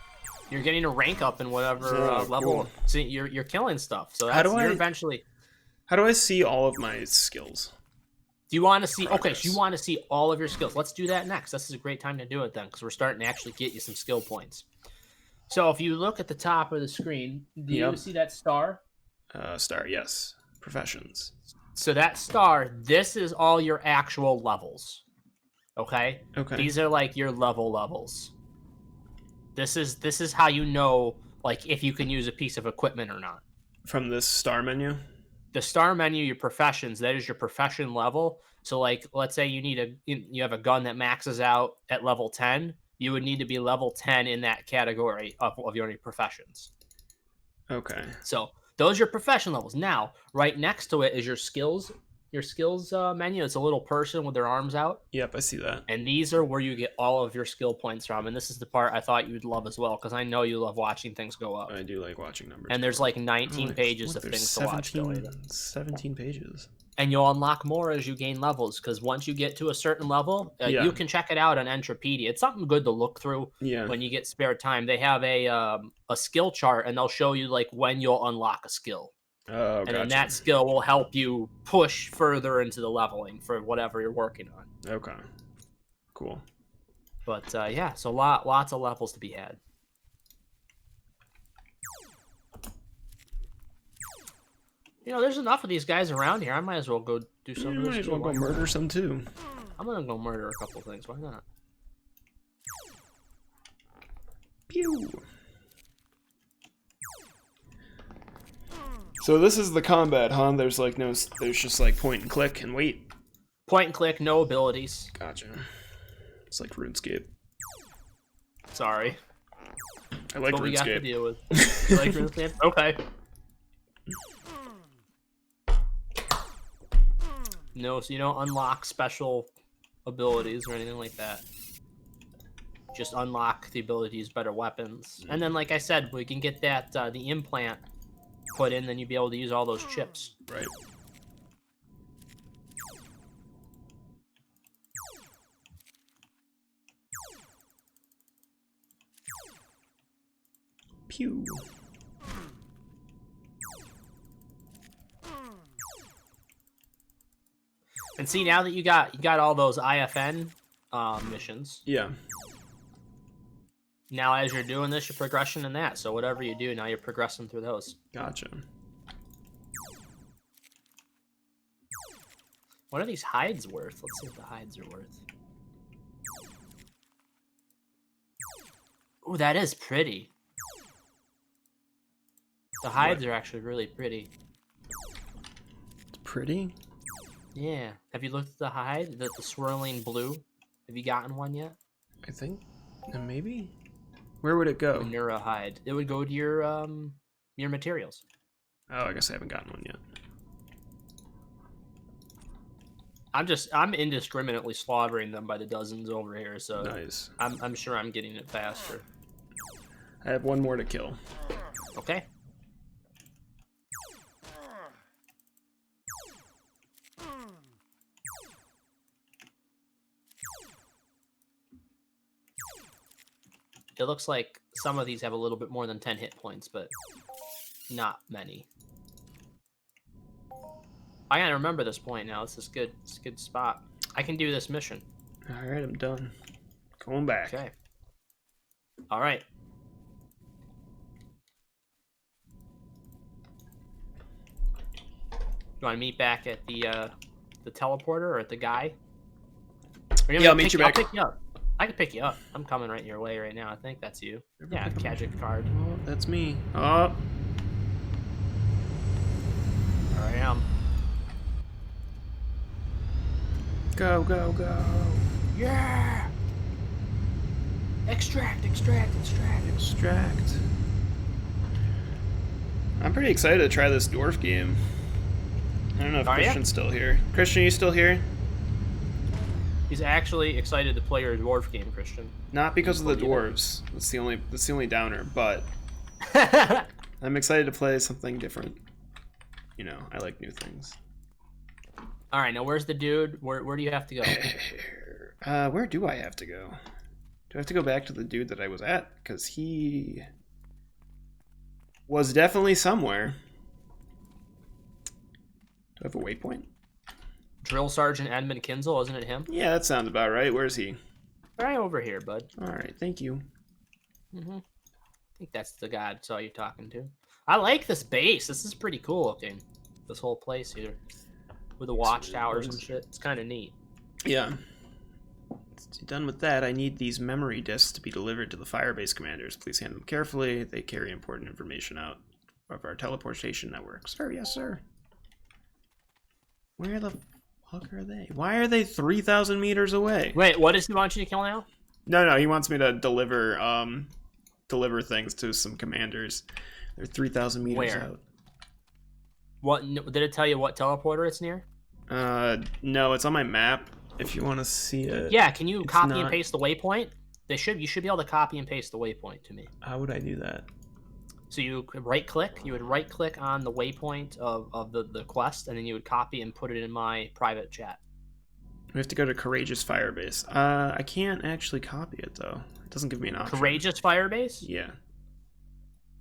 You're getting a rank up in whatever level. Cool. So you're killing stuff. So that's, you're eventually. How do I see all of my skills? Do you want to see? Progress. Okay, so you want to see all of your skills. Let's do that next. This is a great time to do it then, because we're starting to actually get you some skill points. So if you look at the top of the screen, do you see that star? Star, yes. Professions. So that star, this is all your actual levels. Okay? Okay. These are like your levels. This is how you know like if you can use a piece of equipment or not. From this star menu? The star menu, your professions, that is your profession level. So like let's say you have a gun that maxes out at level 10, you would need to be level 10 in that category of your professions. Okay. So those are your profession levels. Now, right next to it is your skills. Your skills menu. It's a little person with their arms out. Yep, I see that. And these are where you get all of your skill points from. And this is the part I thought you'd love as well, because I know you love watching things go up. I do like watching numbers. And there's like 19 pages of things to watch go later. 17 pages. And you'll unlock more as you gain levels, because once you get to a certain level, you can check it out on Entropia. It's something good to look through when you get spare time. They have a skill chart, and they'll show you like when you'll unlock a skill. Oh, and gotcha. then that skill will help you push further into the leveling for whatever you're working on. Okay. Cool. But yeah, so lots of levels to be had. You know, there's enough of these guys around here. I might as well go do some of this. Might as well go murder some too. I'm gonna go murder a couple things. Why not? Pew. So this is the combat, huh? There's like there's just like point and click and wait. Point and click, no abilities. Gotcha. It's like RuneScape. Sorry. I like what RuneScape. We got to deal with. You like RuneScape? Okay. No, so you don't unlock special abilities or anything like that. Just unlock the ability to use better weapons. And then, like I said, we can get that the implant put in, then you'd be able to use all those chips. Right. Pew. And see, now that you got all those IFN missions. Yeah. Now, as you're doing this, you're progressing in that. So whatever you do, now you're progressing through those. Gotcha. What are these hides worth? Let's see what the hides are worth. Ooh, that is pretty. The hides are actually really pretty. It's pretty? Yeah. Have you looked at the hide? The swirling blue? Have you gotten one yet? I think. Maybe? Where would it go? Nura hide. It would go to your materials. Oh, I guess I haven't gotten one yet. I'm indiscriminately slaughtering them by the dozens over here, so nice. I'm sure I'm getting it faster. I have one more to kill. Okay. It looks like some of these have a little bit more than 10 hit points, but not many. I gotta remember this point now. This is good. It's a good spot. I can do this mission. All right, I'm done. Going back. Okay. All right. You want to meet back at the teleporter or at the guy? Yeah, I'll meet you back. I'll pick you up. I can pick you up. I'm coming right your way right now. I think that's you. Yeah, Kajik card. Oh, that's me. Oh. There I am. Go, go, go. Yeah! Extract, extract, extract. Extract. I'm pretty excited to try this dwarf game. I don't know if Christian's still here. Christian, you still here? He's actually excited to play your dwarf game, Christian. Not because of the dwarves. That's the only downer, but I'm excited to play something different. You know, I like new things. All right, now where's the dude? Where do you have to go? Where do I have to go? Do I have to go back to the dude that I was at? Because he was definitely somewhere. Do I have a waypoint? Drill Sergeant Edmund Kinzel, isn't it him? Yeah, that sounds about right. Where's he? Right over here, bud. All right, thank you. I think that's the guy I saw you talking to. I like this base. This is pretty cool looking. This whole place here. With the watchtowers and shit. It's kind of neat. Yeah. Done with that, I need these memory disks to be delivered to the Firebase commanders. Please handle them carefully. They carry important information out of our teleportation network. Sir, yes, sir. Where the fuck are they? Why are they 3,000 meters away? Wait, what does he want you to kill now? No, he wants me to deliver things to some commanders. They're 3,000 meters Where? out. What did it tell you what teleporter it's near? No, it's on my map. If you want to see it. Yeah, can you copy not... and paste the waypoint? You should be able to copy and paste the waypoint to me. How would I do that? So you could you would right click on the waypoint of the quest, and then you would copy and put it in my private chat. We have to go to Courageous Firebase. I can't actually copy it though. It doesn't give me an option. Courageous Firebase? Yeah.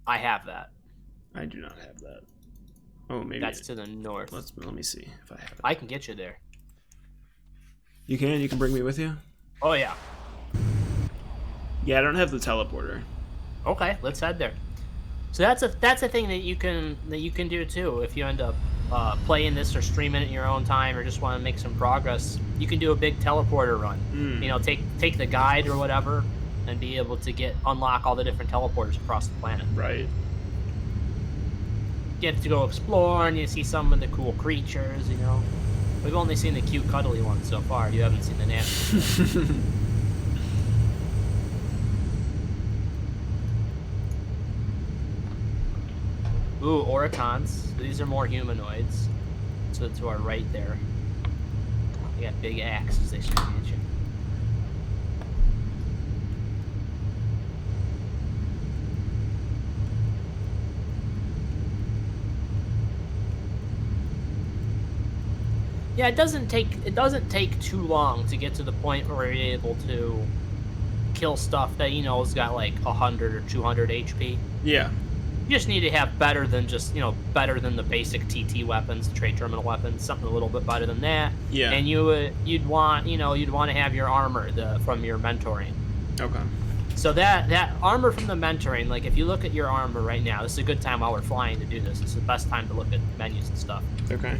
I have that. I do not have that. Oh, maybe that's to the north. Let me see if I have it. I can get you there. You can? You can bring me with you? Oh yeah. Yeah, I don't have the teleporter. Okay, let's head there. So that's a thing that you can do too if you end up playing this or streaming it in your own time or just want to make some progress. You can do a big teleporter run. You know, take the guide or whatever and be able to unlock all the different teleporters across the planet. Right. Get to go explore and you see some of the cool creatures, you know. We've only seen the cute cuddly ones so far. You haven't seen the nasty stuff. Ooh, oricons. These are more humanoids. So to our right there. They got big axes they swing at you. Yeah, it doesn't take too long to get to the point where you're able to kill stuff that, you know, has got like 100 or 200 HP. Yeah. You just need to have better than the basic TT weapons, the trade terminal weapons, something a little bit better than that. Yeah. And you'd want to have your armor from your mentoring. Okay. So that armor from the mentoring, like if you look at your armor right now, this is a good time while we're flying to do this. This is the best time to look at menus and stuff. Okay.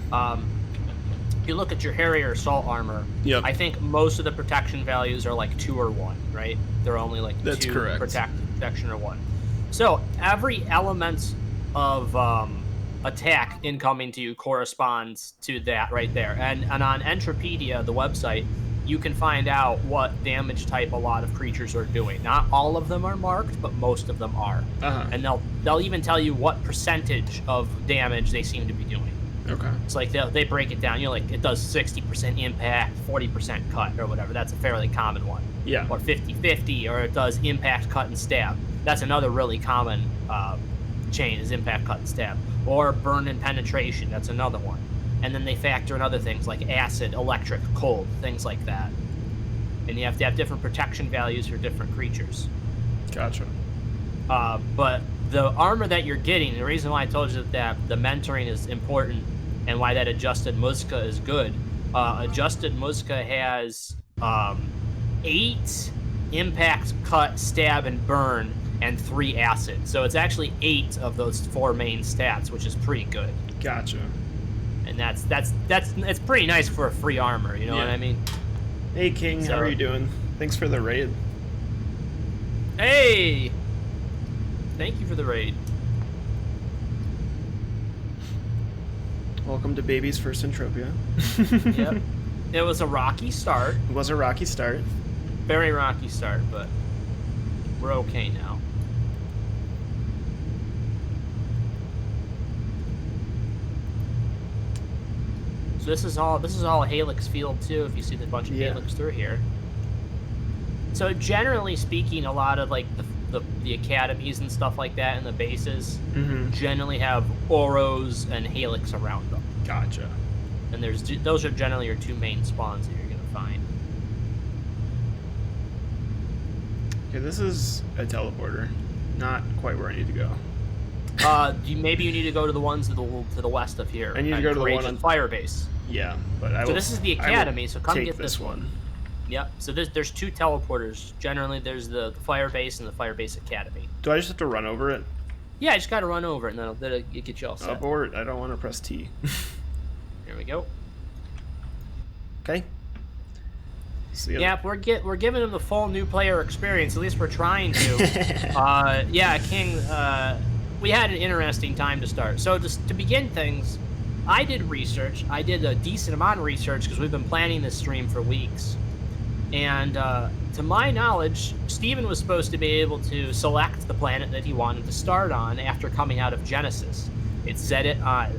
If you look at your Harrier assault armor, yep. I think most of the protection values are like 2 or 1, right? They're only like That's 2 correct. protection or 1. So every element of attack incoming to you corresponds to that right there. And on Entropia, the website, you can find out what damage type a lot of creatures are doing. Not all of them are marked, but most of them are. Uh-huh. And they'll even tell you what percentage of damage they seem to be doing. Okay. It's like they break it down. You know, like it does 60% impact, 40% cut, or whatever. That's a fairly common one. Yeah. Or 50-50, or it does impact, cut, and stab. That's another really common chain is impact, cut, and stab. Or burn and penetration. That's another one. And then they factor in other things like acid, electric, cold, things like that. And you have to have different protection values for different creatures. Gotcha. But the armor that you're getting, the reason why I told you that the mentoring is important and why that adjusted Muzka is good, adjusted Muzka has 8 impact, cut, stab, and burn, and 3 acid. So it's actually 8 of those 4 main stats, which is pretty good. Gotcha. And that's pretty nice for a free armor, you know what I mean? Hey King, how are you doing? Thanks for the raid. Hey! Thank you for the raid. Welcome to Baby's first Entropia. Yep. It was a rocky start. It was a rocky start. Very rocky start, but we're okay now. So this is all Halix Field too, if you see the bunch of Halix through here. So generally speaking, a lot of like the academies and stuff like that and the bases Mm-hmm. generally have Oros and Helix around them. Gotcha. And those are generally your two main spawns that you're going to find. Okay, this is a teleporter. Not quite where I need to go. Maybe you need to go to the ones to the west of here. I need to go to the one on Firebase. Yeah, but I will. So this is the academy. So come get this one. Yep. So there's two teleporters. Generally, there's the Firebase and the Firebase Academy. Do I just have to run over it? Yeah, I just got to run over it, and then it'll get you all set. Abort. I don't want to press T. Here we go. Okay. Yeah, we're giving them the full new player experience. At least we're trying to. Yeah, King. We had an interesting time to start. So just to begin things, I did research. I did a decent amount of research because we've been planning this stream for weeks. And to my knowledge, Steven was supposed to be able to select the planet that he wanted to start on after coming out of Genesis. It said it.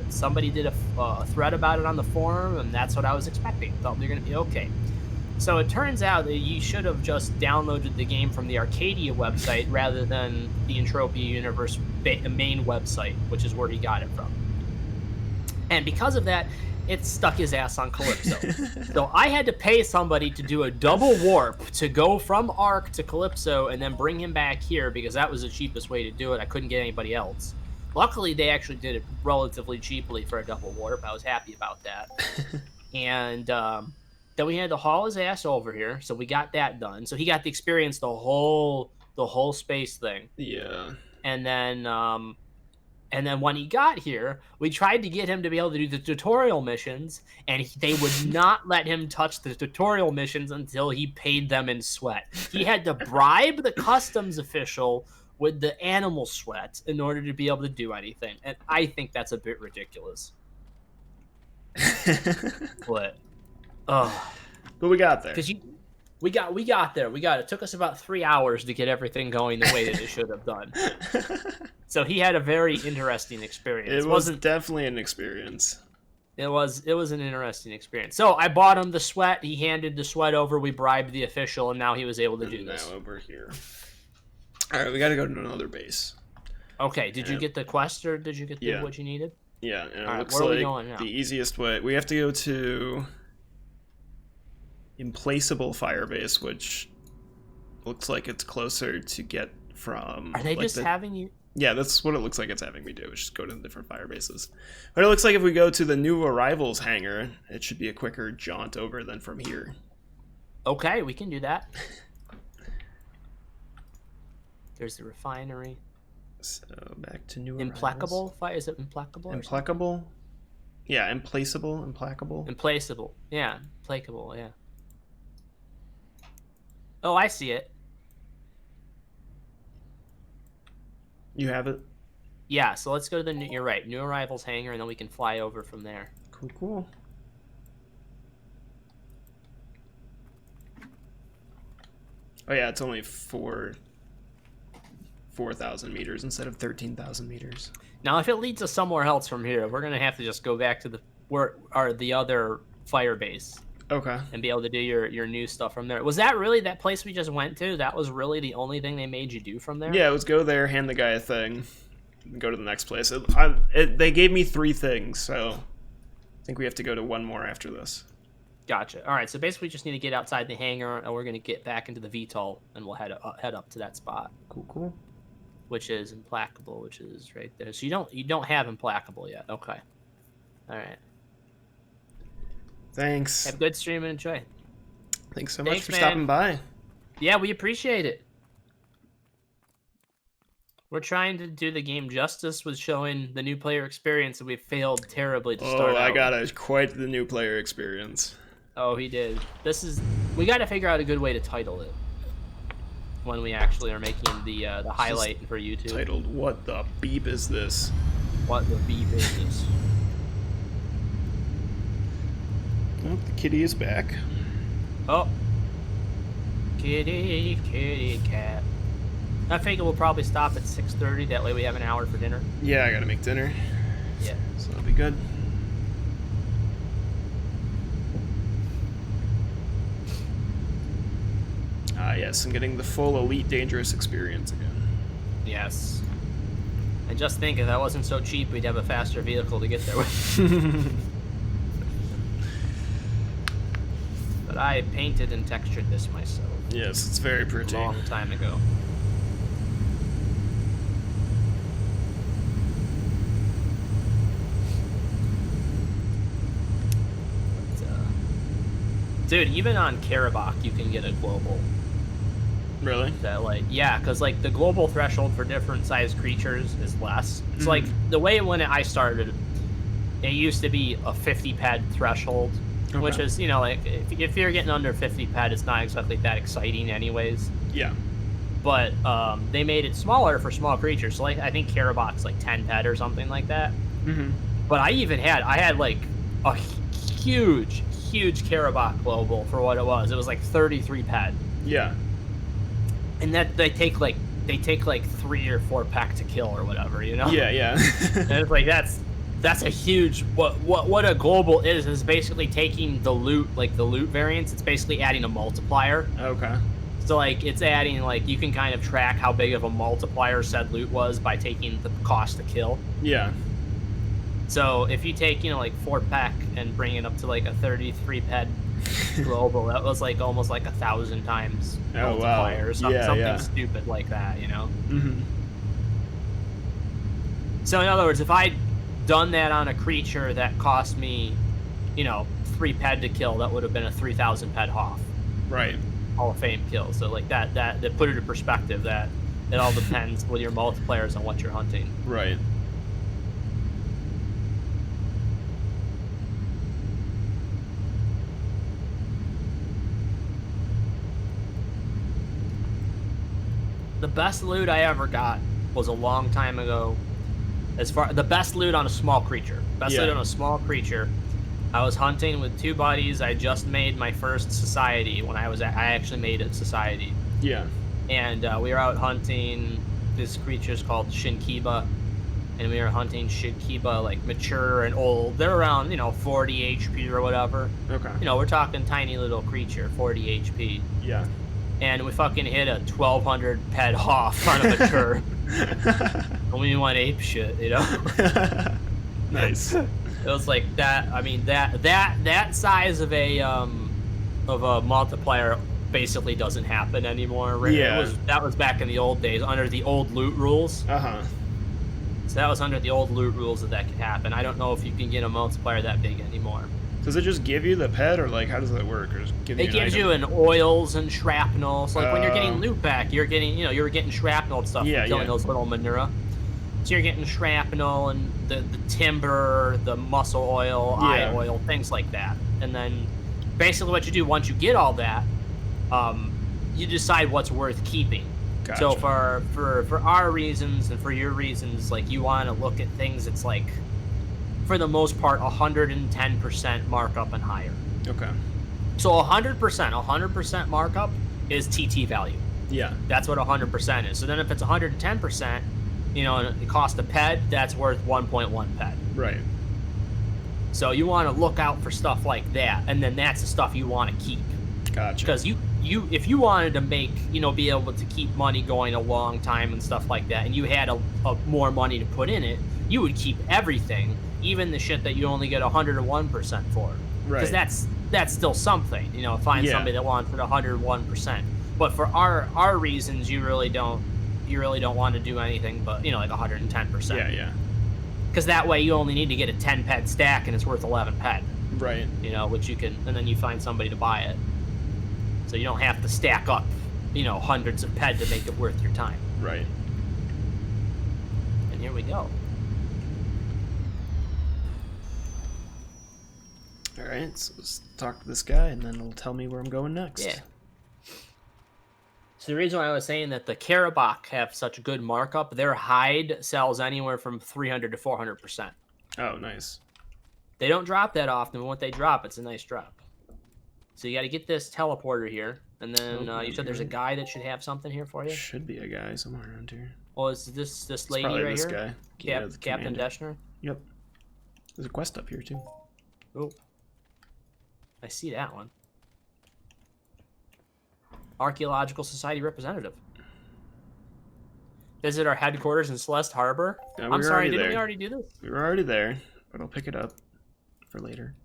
Somebody did a thread about it on the forum, and that's what I was expecting. Thought we were going to be okay. So it turns out that you should have just downloaded the game from the Arkadia website rather than the Entropia Universe main website, which is where he got it from. And because of that, it stuck his ass on Calypso. So I had to pay somebody to do a double warp to go from Ark to Calypso and then bring him back here because that was the cheapest way to do it. I couldn't get anybody else. Luckily, they actually did it relatively cheaply for a double warp. I was happy about that. And then we had to haul his ass over here, so we got that done. So he got to experience the whole space thing. Yeah. And then when he got here, we tried to get him to be able to do the tutorial missions, and they would not let him touch the tutorial missions until he paid them in sweat. He had to bribe the customs official with the animal sweat in order to be able to do anything. And I think that's a bit ridiculous. But we got there. Because we got there. It took us about 3 hours to get everything going the way that it should have done. So he had a very interesting experience. It was definitely an experience. It was an interesting experience. So I bought him the sweat. He handed the sweat over. We bribed the official, and now he was able to do this. Now we're here. All right, we got to go to another base. Okay. Did you get the quest, or did you get what you needed? Yeah. And it looks where are like we going now? The easiest way. We have to go to Implaceable Firebase, which looks like it's closer to get from. Are they just having you? Yeah, that's what it looks like it's having me do, is just go to the different fire bases. But it looks like if we go to the new arrivals hangar, it should be a quicker jaunt over than from here. Okay, we can do that. There's the refinery. So back to new Implacable? Is it implacable? Implacable? Yeah, implaceable, implacable. Implaceable. Yeah, implacable, yeah. Oh, I see it. You have it? Yeah, so let's go to you're right, new arrivals hangar, and then we can fly over from there. Cool, cool. Oh yeah, it's only 4,000 meters instead of 13,000 meters. Now, if it leads us somewhere else from here, we're gonna have to just go back to the other fire base. Okay. And be able to do your new stuff from there. Was that really that place we just went to? That was really the only thing they made you do from there? Yeah, it was go there, hand the guy a thing, and go to the next place. They gave me 3 things, so I think we have to go to one more after this. Gotcha. All right, so basically we just need to get outside the hangar, and we're going to get back into the VTOL, and we'll head up to that spot. Cool, cool. Which is Implacable, which is right there. So you don't have Implacable yet. Okay. All right. Thanks. Have a good stream and enjoy. Thanks so much for stopping by. Yeah, we appreciate it. We're trying to do the game justice with showing the new player experience, and we failed terribly to start out. I got quite the new player experience. Oh, he did. We got to figure out a good way to title it when we actually are making the highlight for YouTube. Titled, "What the beep is this?" What the beep is this? Oh, the kitty is back. Oh. Kitty cat. I figure we'll probably stop at 6:30. That way we have an hour for dinner. Yeah, I gotta make dinner. Yeah. So that'll be good. Yes, I'm getting the full Elite Dangerous experience again. Yes. And just think, if that wasn't so cheap, we'd have a faster vehicle to get there with. But I painted and textured this myself. Yes, it's very pretty. A long time ago. Dude, even on Karabakh, you can get a global. Really? That, like, yeah, because, like, the global threshold for different sized creatures is less. It's like, the way when I started, it used to be a 50 ped threshold, which is, you know, like, if you're getting under 50 ped, it's not exactly that exciting anyways. Yeah. But they made it smaller for small creatures. So, like, I think Karabakh's, like, 10 ped or something like that. But I had, like, a huge Karabakh global for what it was. It was like 33 ped. Yeah. And that they take like 3 or 4 pack to kill or whatever, you know? Yeah, yeah. And it's like that's a huge what a global is basically taking the loot, like the loot variance, it's basically adding a multiplier. Okay. So like it's adding, like, you can kind of track how big of a multiplier said loot was by taking the cost to kill. Yeah. So if you take, you know, like 4 pack and bring it up to like a 33 ped global, that was like almost like 1,000 times multiplier, or something stupid like that, you know? So in other words, if I'd done that on a creature that cost me, you know, 3 ped to kill, that would have been a 3,000 ped Hoff. Right. Hall of Fame kill. So like that put it in perspective that it all depends with your multipliers on what you're hunting. Right. The best loot I ever got was a long time ago. The best loot on a small creature. Loot on a small creature. I was hunting with 2 buddies. I just made my first society when I actually made a society. Yeah. And we were out hunting this creature's called Shinkiba. And we were hunting Shinkiba, like, mature and old. They're around, you know, 40 HP or whatever. Okay. You know, we're talking tiny little creature, 40 HP. Yeah. And we fucking hit a 1,200 ped Hoff on a mature. And we went ape shit, you know? Nice. It was like that. I mean, that size of a multiplier basically doesn't happen anymore. Right? Yeah. That was back in the old days under the old loot rules. So that was under the old loot rules that could happen. I don't know if you can get a multiplier that big anymore. Does it just give you the pet, or like how does that work? Or just give it gives you an oils and shrapnel. So like when you're getting loot back, you're getting shrapnel and stuff from killing those little Manura. So you're getting shrapnel and the timber, the muscle oil, eye oil, things like that. And then basically what you do once you get all that, you decide what's worth keeping. Gotcha. So for our reasons and for your reasons, like you want to look at things that's like, for the most part, 110% markup and higher. Okay. So 100% markup is TT value. Yeah. That's what 100% is. So then if it's 110%, you know, and it costs a ped, that's worth 1.1 ped. Right. So you want to look out for stuff like that, and then that's the stuff you want to keep. Gotcha. Because if you wanted to make, you know, be able to keep money going a long time and stuff like that, and you had a more money to put in it, you would keep everything, even the shit that you only get 101% for. Right. Because that's still something, you know. Find somebody that wants it 101%. But for our reasons, you really don't want to do anything but, you know, like 110%. Yeah, yeah. Because that way you only need to get a 10 ped stack and it's worth 11 ped. Right. You know, which you can, and then you find somebody to buy it. So you don't have to stack up, you know, hundreds of ped to make it worth your time. Right. And here we go. Alright, so let's talk to this guy and then he'll tell me where I'm going next. Yeah. So the reason why I was saying that the Karabakh have such good markup, their hide sells anywhere from 300 to 400%. Oh, nice. They don't drop that often, but when they drop, it's a nice drop. So you got to get this teleporter here, and then you said there's a guy that should have something here for you? Should be a guy somewhere around here. Well, is this lady right this here? Guy. Captain Deschner? Yep. There's a quest up here, too. Oh. I see that one. Archaeological Society representative. visit our headquarters in Celeste Harbor? No, I'm sorry, didn't there. we already do this? We were already there, but I'll pick it up for later.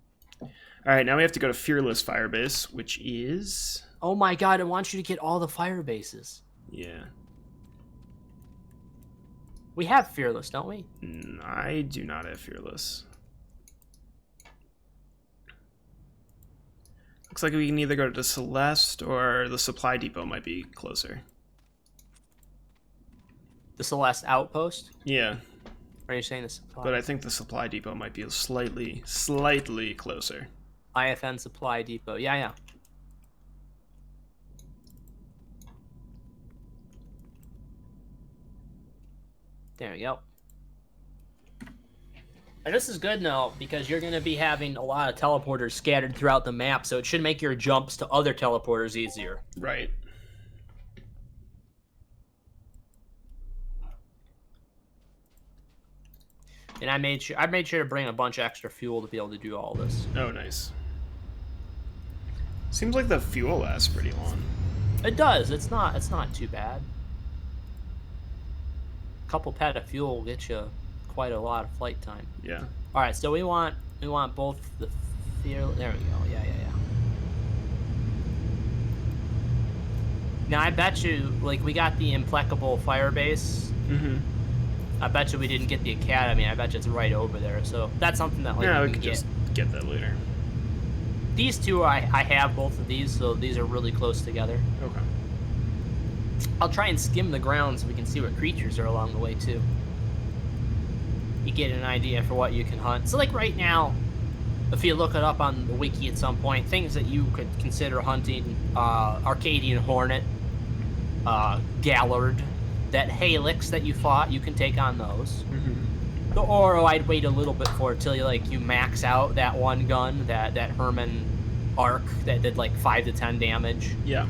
All right, now we have to go to Fearless Firebase, which is... Oh my god, it wants you to get all the fire bases. Yeah. We have Fearless, don't we? I do not have Fearless. Looks like we can either go to Celeste or the Supply Depot might be closer. The Celeste Outpost? Yeah. Or are you saying the Supply? But I think the Supply Depot might be slightly closer. IFN Supply Depot. Yeah. There we go. And this is good now because you're going to be having a lot of teleporters scattered throughout the map, so it should make your jumps to other teleporters easier. Right. And I made sure to bring a bunch of extra fuel to be able to do all this. Oh, nice. Seems like the fuel lasts pretty long. It does. It's not too bad. A couple pet of fuel will get you quite a lot of flight time. Yeah. All right, so we want both the fear. There we go. Yeah. Now I bet you, like, we got the implacable fire base. Mm-hmm. I bet you we didn't get the academy. I bet you it's right over there. So that's something that, like, Yeah, we we can could just get that later. These two, I have both of these, so these are really close together. Okay. I'll try and skim the ground so we can see what creatures are along the way too. You get an idea for what you can hunt. So, like, right now, if you look it up on the wiki at some point, things that you could consider hunting: Arcadian Hornet, Gallard, that Helix that you fought, you can take on those. Mm-hmm. The Oro, I'd wait a little bit for till you max out that one gun, that Herman Arc that did like 5 to 10 damage. Yeah.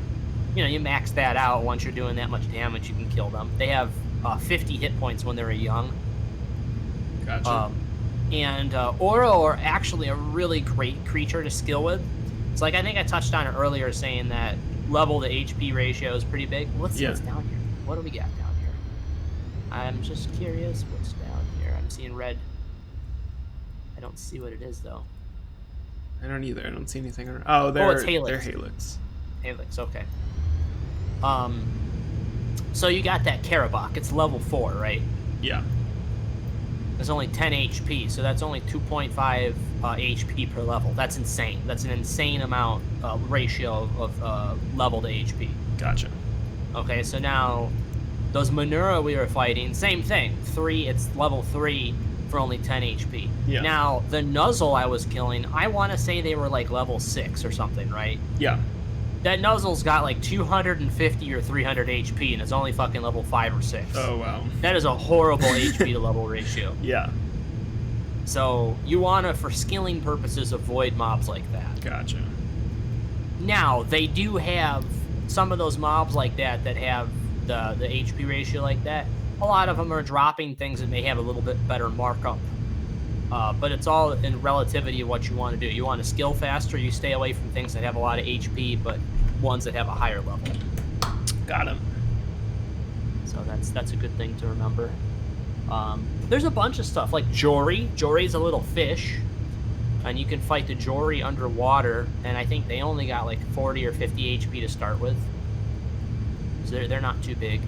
You know, you max that out. Once you're doing that much damage, you can kill them. They have 50 hit points when they're young. Gotcha. And Oro are actually a really great creature to skill with. It's like, I think I touched on it earlier saying that level to HP ratio is pretty big. Let's see what's down here. What do we got down here? I'm just curious what's down here. I'm seeing red. I don't see what it is, though. I don't either. I don't see anything. Oh, it's Helix. They're Helix. Helix, okay. So you got that Karabakh. It's level 4, right? Yeah. There's only 10 HP, so that's only 2.5 HP per level. That's insane. That's an insane amount ratio of level to HP. Gotcha. Okay, so now those Manura we were fighting, same thing. It's level 3 for only 10 HP. Yeah. Now, the Nuzzle I was killing, I want to say they were like level 6 or something, right? Yeah. That Nuzzle's got like 250 or 300 HP, and it's only fucking level 5 or 6. Oh, wow. That is a horrible HP to level ratio. Yeah. So you want to, for skilling purposes, avoid mobs like that. Gotcha. Now, they do have some of those mobs like that have the HP ratio like that. A lot of them are dropping things that may have a little bit better markup. But it's all in relativity of what you want to do. You want to skill faster, you stay away from things that have a lot of HP, but ones that have a higher level. Got him. So that's a good thing to remember. There's a bunch of stuff, like Jory. Jory's a little fish, and you can fight the Jory underwater, and I think they only got like 40 or 50 HP to start with. So they're not too big.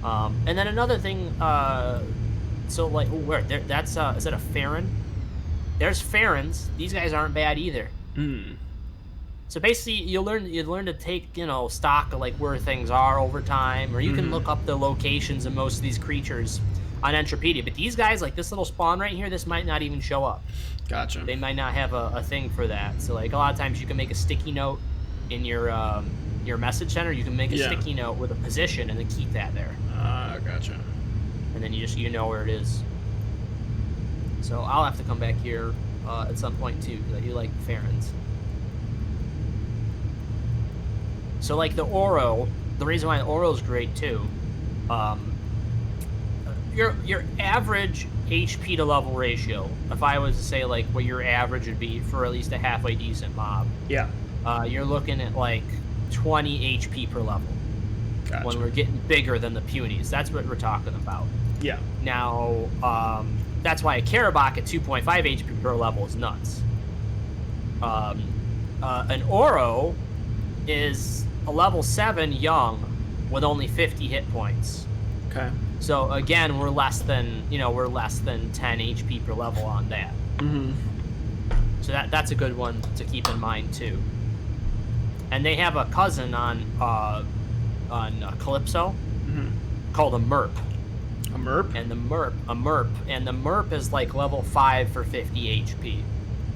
And then another thing, so like, is that a Farron? There's Farrons. These guys aren't bad either. So basically, you learn to take, stock of like where things are over time, or you can look up the locations of most of these creatures on Entropedia. But these guys, like this little spawn right here, this might not even show up. Gotcha. They might not have a thing for that. So like a lot of times, you can make a sticky note in your message center. You can make a sticky note with a position and then keep that there. Gotcha. And then you know where it is. So I'll have to come back here at some point too, because I do like the Farrons. So like the Oro, the reason why the Oro is great too, your average HP to level ratio, if I was to say like what your average would be for at least a halfway decent mob, Yeah. you're looking at like 20 HP per level. Gotcha. When we're getting bigger than the punies. That's what we're talking about. Yeah. Now, that's why a Karabakh at 2.5 HP per level is nuts. An Oro is a level 7 young with only 50 hit points. Okay. So again, we're less than 10 HP per level on that. Mm-hmm. So that's a good one to keep in mind too. And they have a cousin on Calypso called a Merp. A Merp? And the Merp is like level 5 for 50 HP.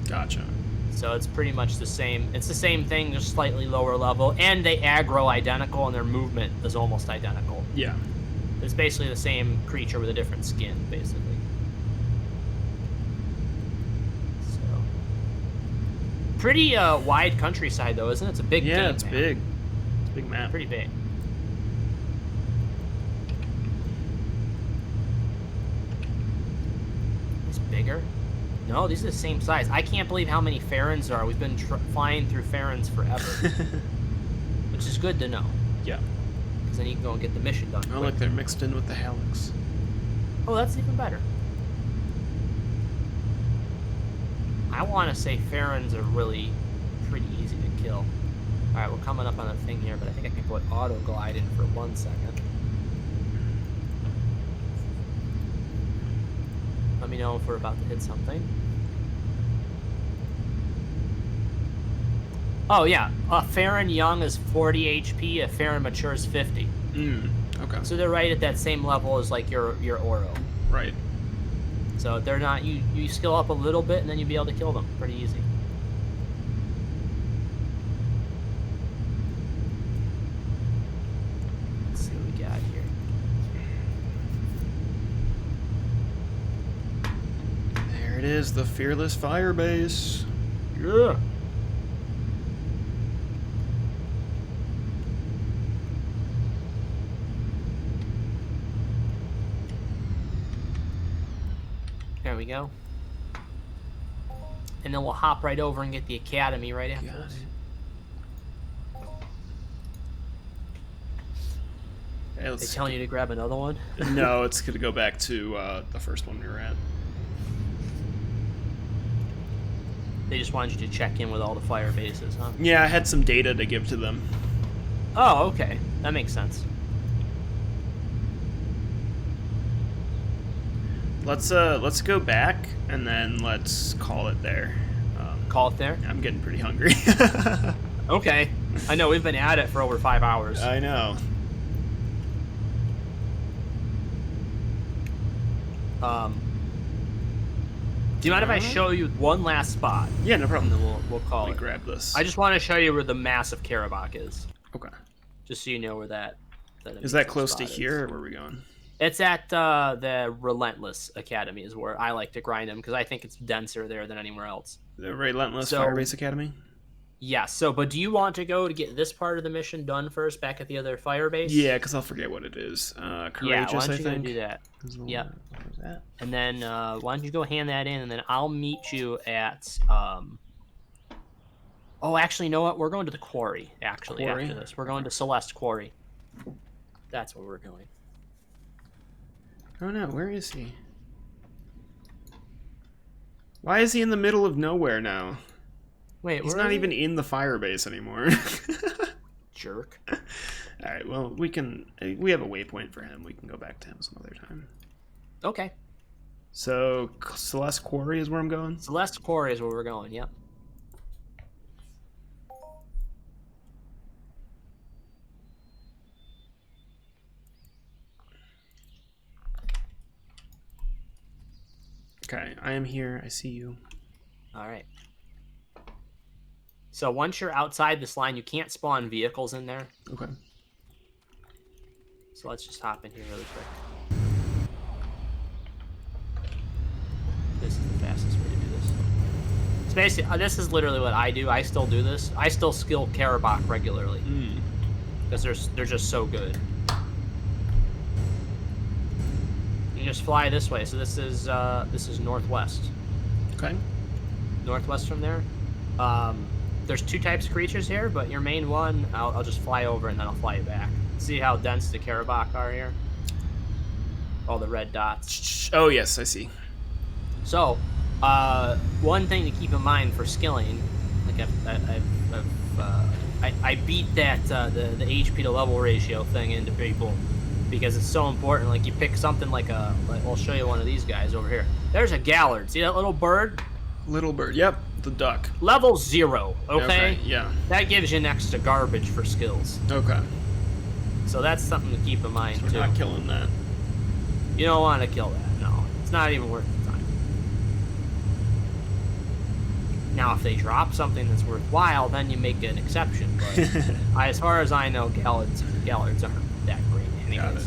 Gotcha. So it's pretty much the same. It's the same thing, just slightly lower level, and they aggro identical, and their movement is almost identical. Yeah. It's basically the same creature with a different skin, basically. So, pretty wide countryside, though, isn't it? It's a big game. Yeah, it's map. big. It's a big map. Pretty big. It's bigger. No, these are the same size. I can't believe how many Farons there are. We've been flying through Farons forever. Which is good to know. Yeah. Because then you can go and get the mission done. Oh, look, they're mixed in with the Halix. Oh, that's even better. I want to say Farons are really pretty easy to kill. Alright, we're coming up on a thing here, but I think I can put auto glide in for 1 second. Let me know if we're about to hit something. Oh yeah, a Farron young is 40 HP, a Farron mature is 50. Okay. So they're right at that same level as like your Oro. Right. So they're not, you skill up a little bit and then you'll be able to kill them pretty easy. Let's see what we got here. There it is, the Fearless Firebase. Yeah. There we go. And then we'll hop right over and get the Academy right after this. Okay, They telling you to grab another one? No, it's going to go back to the first one we were at. They just wanted you to check in with all the fire bases, huh? Yeah, I had some data to give to them. Oh, okay. That makes sense. Let's go back and then let's call it there. Call it there? I'm getting pretty hungry. Okay. I know, we've been at it for over 5 hours. I know. Do you mind if I show you one last spot? Yeah, no problem. And then we'll call Let me it. grab this. I just want to show you where the massive Karabakh is. Okay. Just so you know where that Is that close to spot here, is. or where are we going? It's at the Relentless Academy is where I like to grind them because I think it's denser there than anywhere else. The Relentless So- Firebase Academy? Yeah, but do you want to go to get this part of the mission done first back at the other fire base? Yeah, because I'll forget what it is. Yeah, Courageous, why don't I you go think. do that? Yep. What was that? And then why don't you go hand that in, and then I'll meet you at... Oh, actually, you know what? We're going to the quarry, actually, Quarry? after this. We're going to Celeste Quarry. That's where we're going. Oh no, where is he? Why is he in the middle of nowhere now? Wait, He's where not is even in the firebase anymore. he? Jerk. Alright, well, we have a waypoint for him. We can go back to him some other time. Okay. So, Celeste Quarry is where I'm going? Celeste Quarry is where we're going, yep. Okay, I am here. I see you. All right. So once you're outside this line, you can't spawn vehicles in there. Okay. So let's just hop in here really quick. This is the fastest way to do this. It's basically, this is literally what I do. I still do this. I still skill Karabakh regularly. Because they're just so good. You just fly this way. So this is northwest. Okay. Northwest from there. There's two types of creatures here, but your main one, I'll just fly over and then I'll fly you back. See how dense the Karabakh are here? All the red dots. Oh, yes, I see. So, one thing to keep in mind for skilling, like I beat that the HP to level ratio thing into people because it's so important. Like you pick something like I'll show you one of these guys over here. There's a Gallard. See that little bird? Little bird. Yep, the duck. Level 0. Okay. Yeah. That gives you next to garbage for skills. Okay. So that's something to keep in mind So too. we're not killing that. You don't want to kill that. No, it's not even worth the time. Now, if they drop something that's worthwhile, then you make an exception. But as far as I know, Gallards aren't that great anyways. Got it.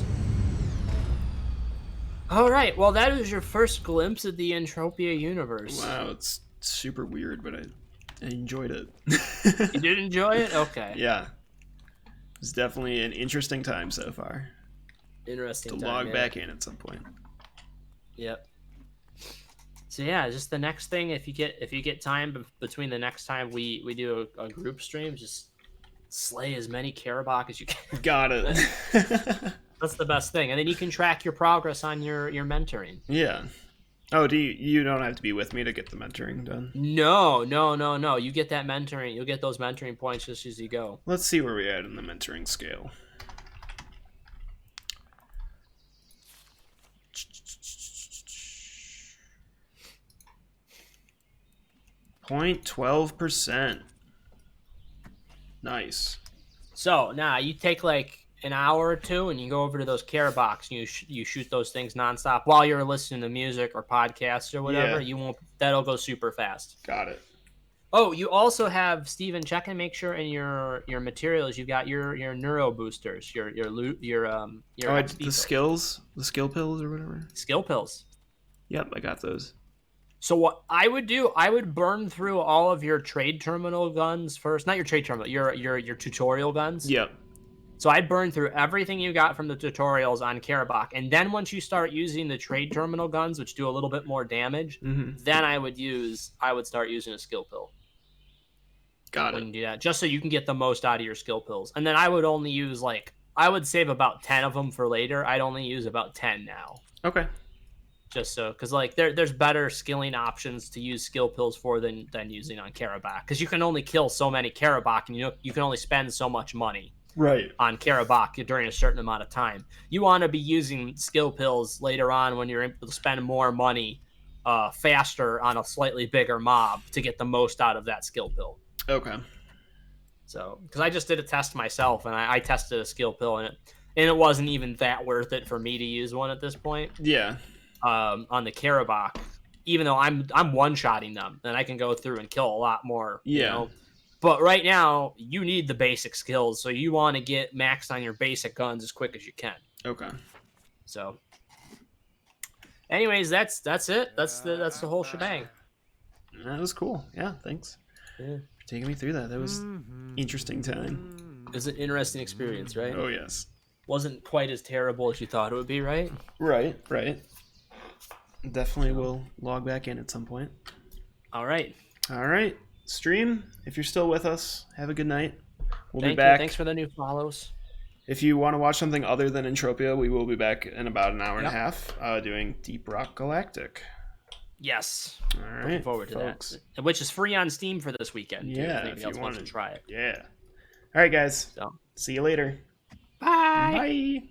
All right. Well, that is your first glimpse of the Entropia universe. Wow, it's super weird, but I enjoyed it. You did enjoy it? Okay. Yeah. It's definitely an interesting time so far. Interesting. To log back in at some point. Yep. So yeah, just the next thing, if you get time between the next time we do a group stream, just slay as many Karabakh as you can. Got it. That's the best thing, and then you can track your progress on your mentoring. Yeah. Oh, you don't have to be with me to get the mentoring done? No. You get that mentoring. You'll get those mentoring points just as you go. Let's see where we're at in the mentoring scale. 0.12%. Nice. So now you take like an hour or two and you go over to those Karabakhs and you shoot those things nonstop while you're listening to music or podcasts or whatever. Yeah. That'll go super fast. Got it. Oh, you also have, Steven, check and make sure in your materials you've got your neuro boosters, your XP the skill pills or whatever. skill pills. Yep, I got those. So what I would do, I would burn through all of your trade terminal guns first. Not your trade terminal, your tutorial guns. Yep. So I'd burn through everything you got from the tutorials on Karabakh. And then once you start using the trade terminal guns, which do a little bit more damage, then I would start using a skill pill. Got when it. you do that, just so you can get the most out of your skill pills. And then I would only use I would save about 10 of them for later. I'd only use about 10 now. Okay. Just so, because there's better skilling options to use skill pills for than using on Karabakh. Because you can only kill so many Karabakh, and you can only spend so much money. Right. On Karabakh during a certain amount of time. You want to be using skill pills later on when you're able to spend more money faster on a slightly bigger mob to get the most out of that skill pill. Okay. So, because I just did a test myself, and I tested a skill pill, and it wasn't even that worth it for me to use one at this point. Yeah. On the Karabakh, even though I'm one-shotting them, and I can go through and kill a lot more. Yeah. You know? But right now, you need the basic skills, so you want to get maxed on your basic guns as quick as you can. Okay. So, anyways, that's it. That's the whole shebang. That was cool. Yeah, thanks for taking me through that. That was interesting time. It was an interesting experience, right? Oh, yes. Wasn't quite as terrible as you thought it would be, right? Right. Definitely will log back in at some point. All right. Stream, if you're still with us, have a good night. We'll Thank be back. you. Thanks for the new follows. If you want to watch something other than Entropia, we will be back in about an hour and a half doing Deep Rock Galactic. Yes. All right. Looking forward to folks. that. Which is free on Steam for this weekend. Yeah, if you want to try it. Yeah. All right, guys. So. See you later. Bye. Bye.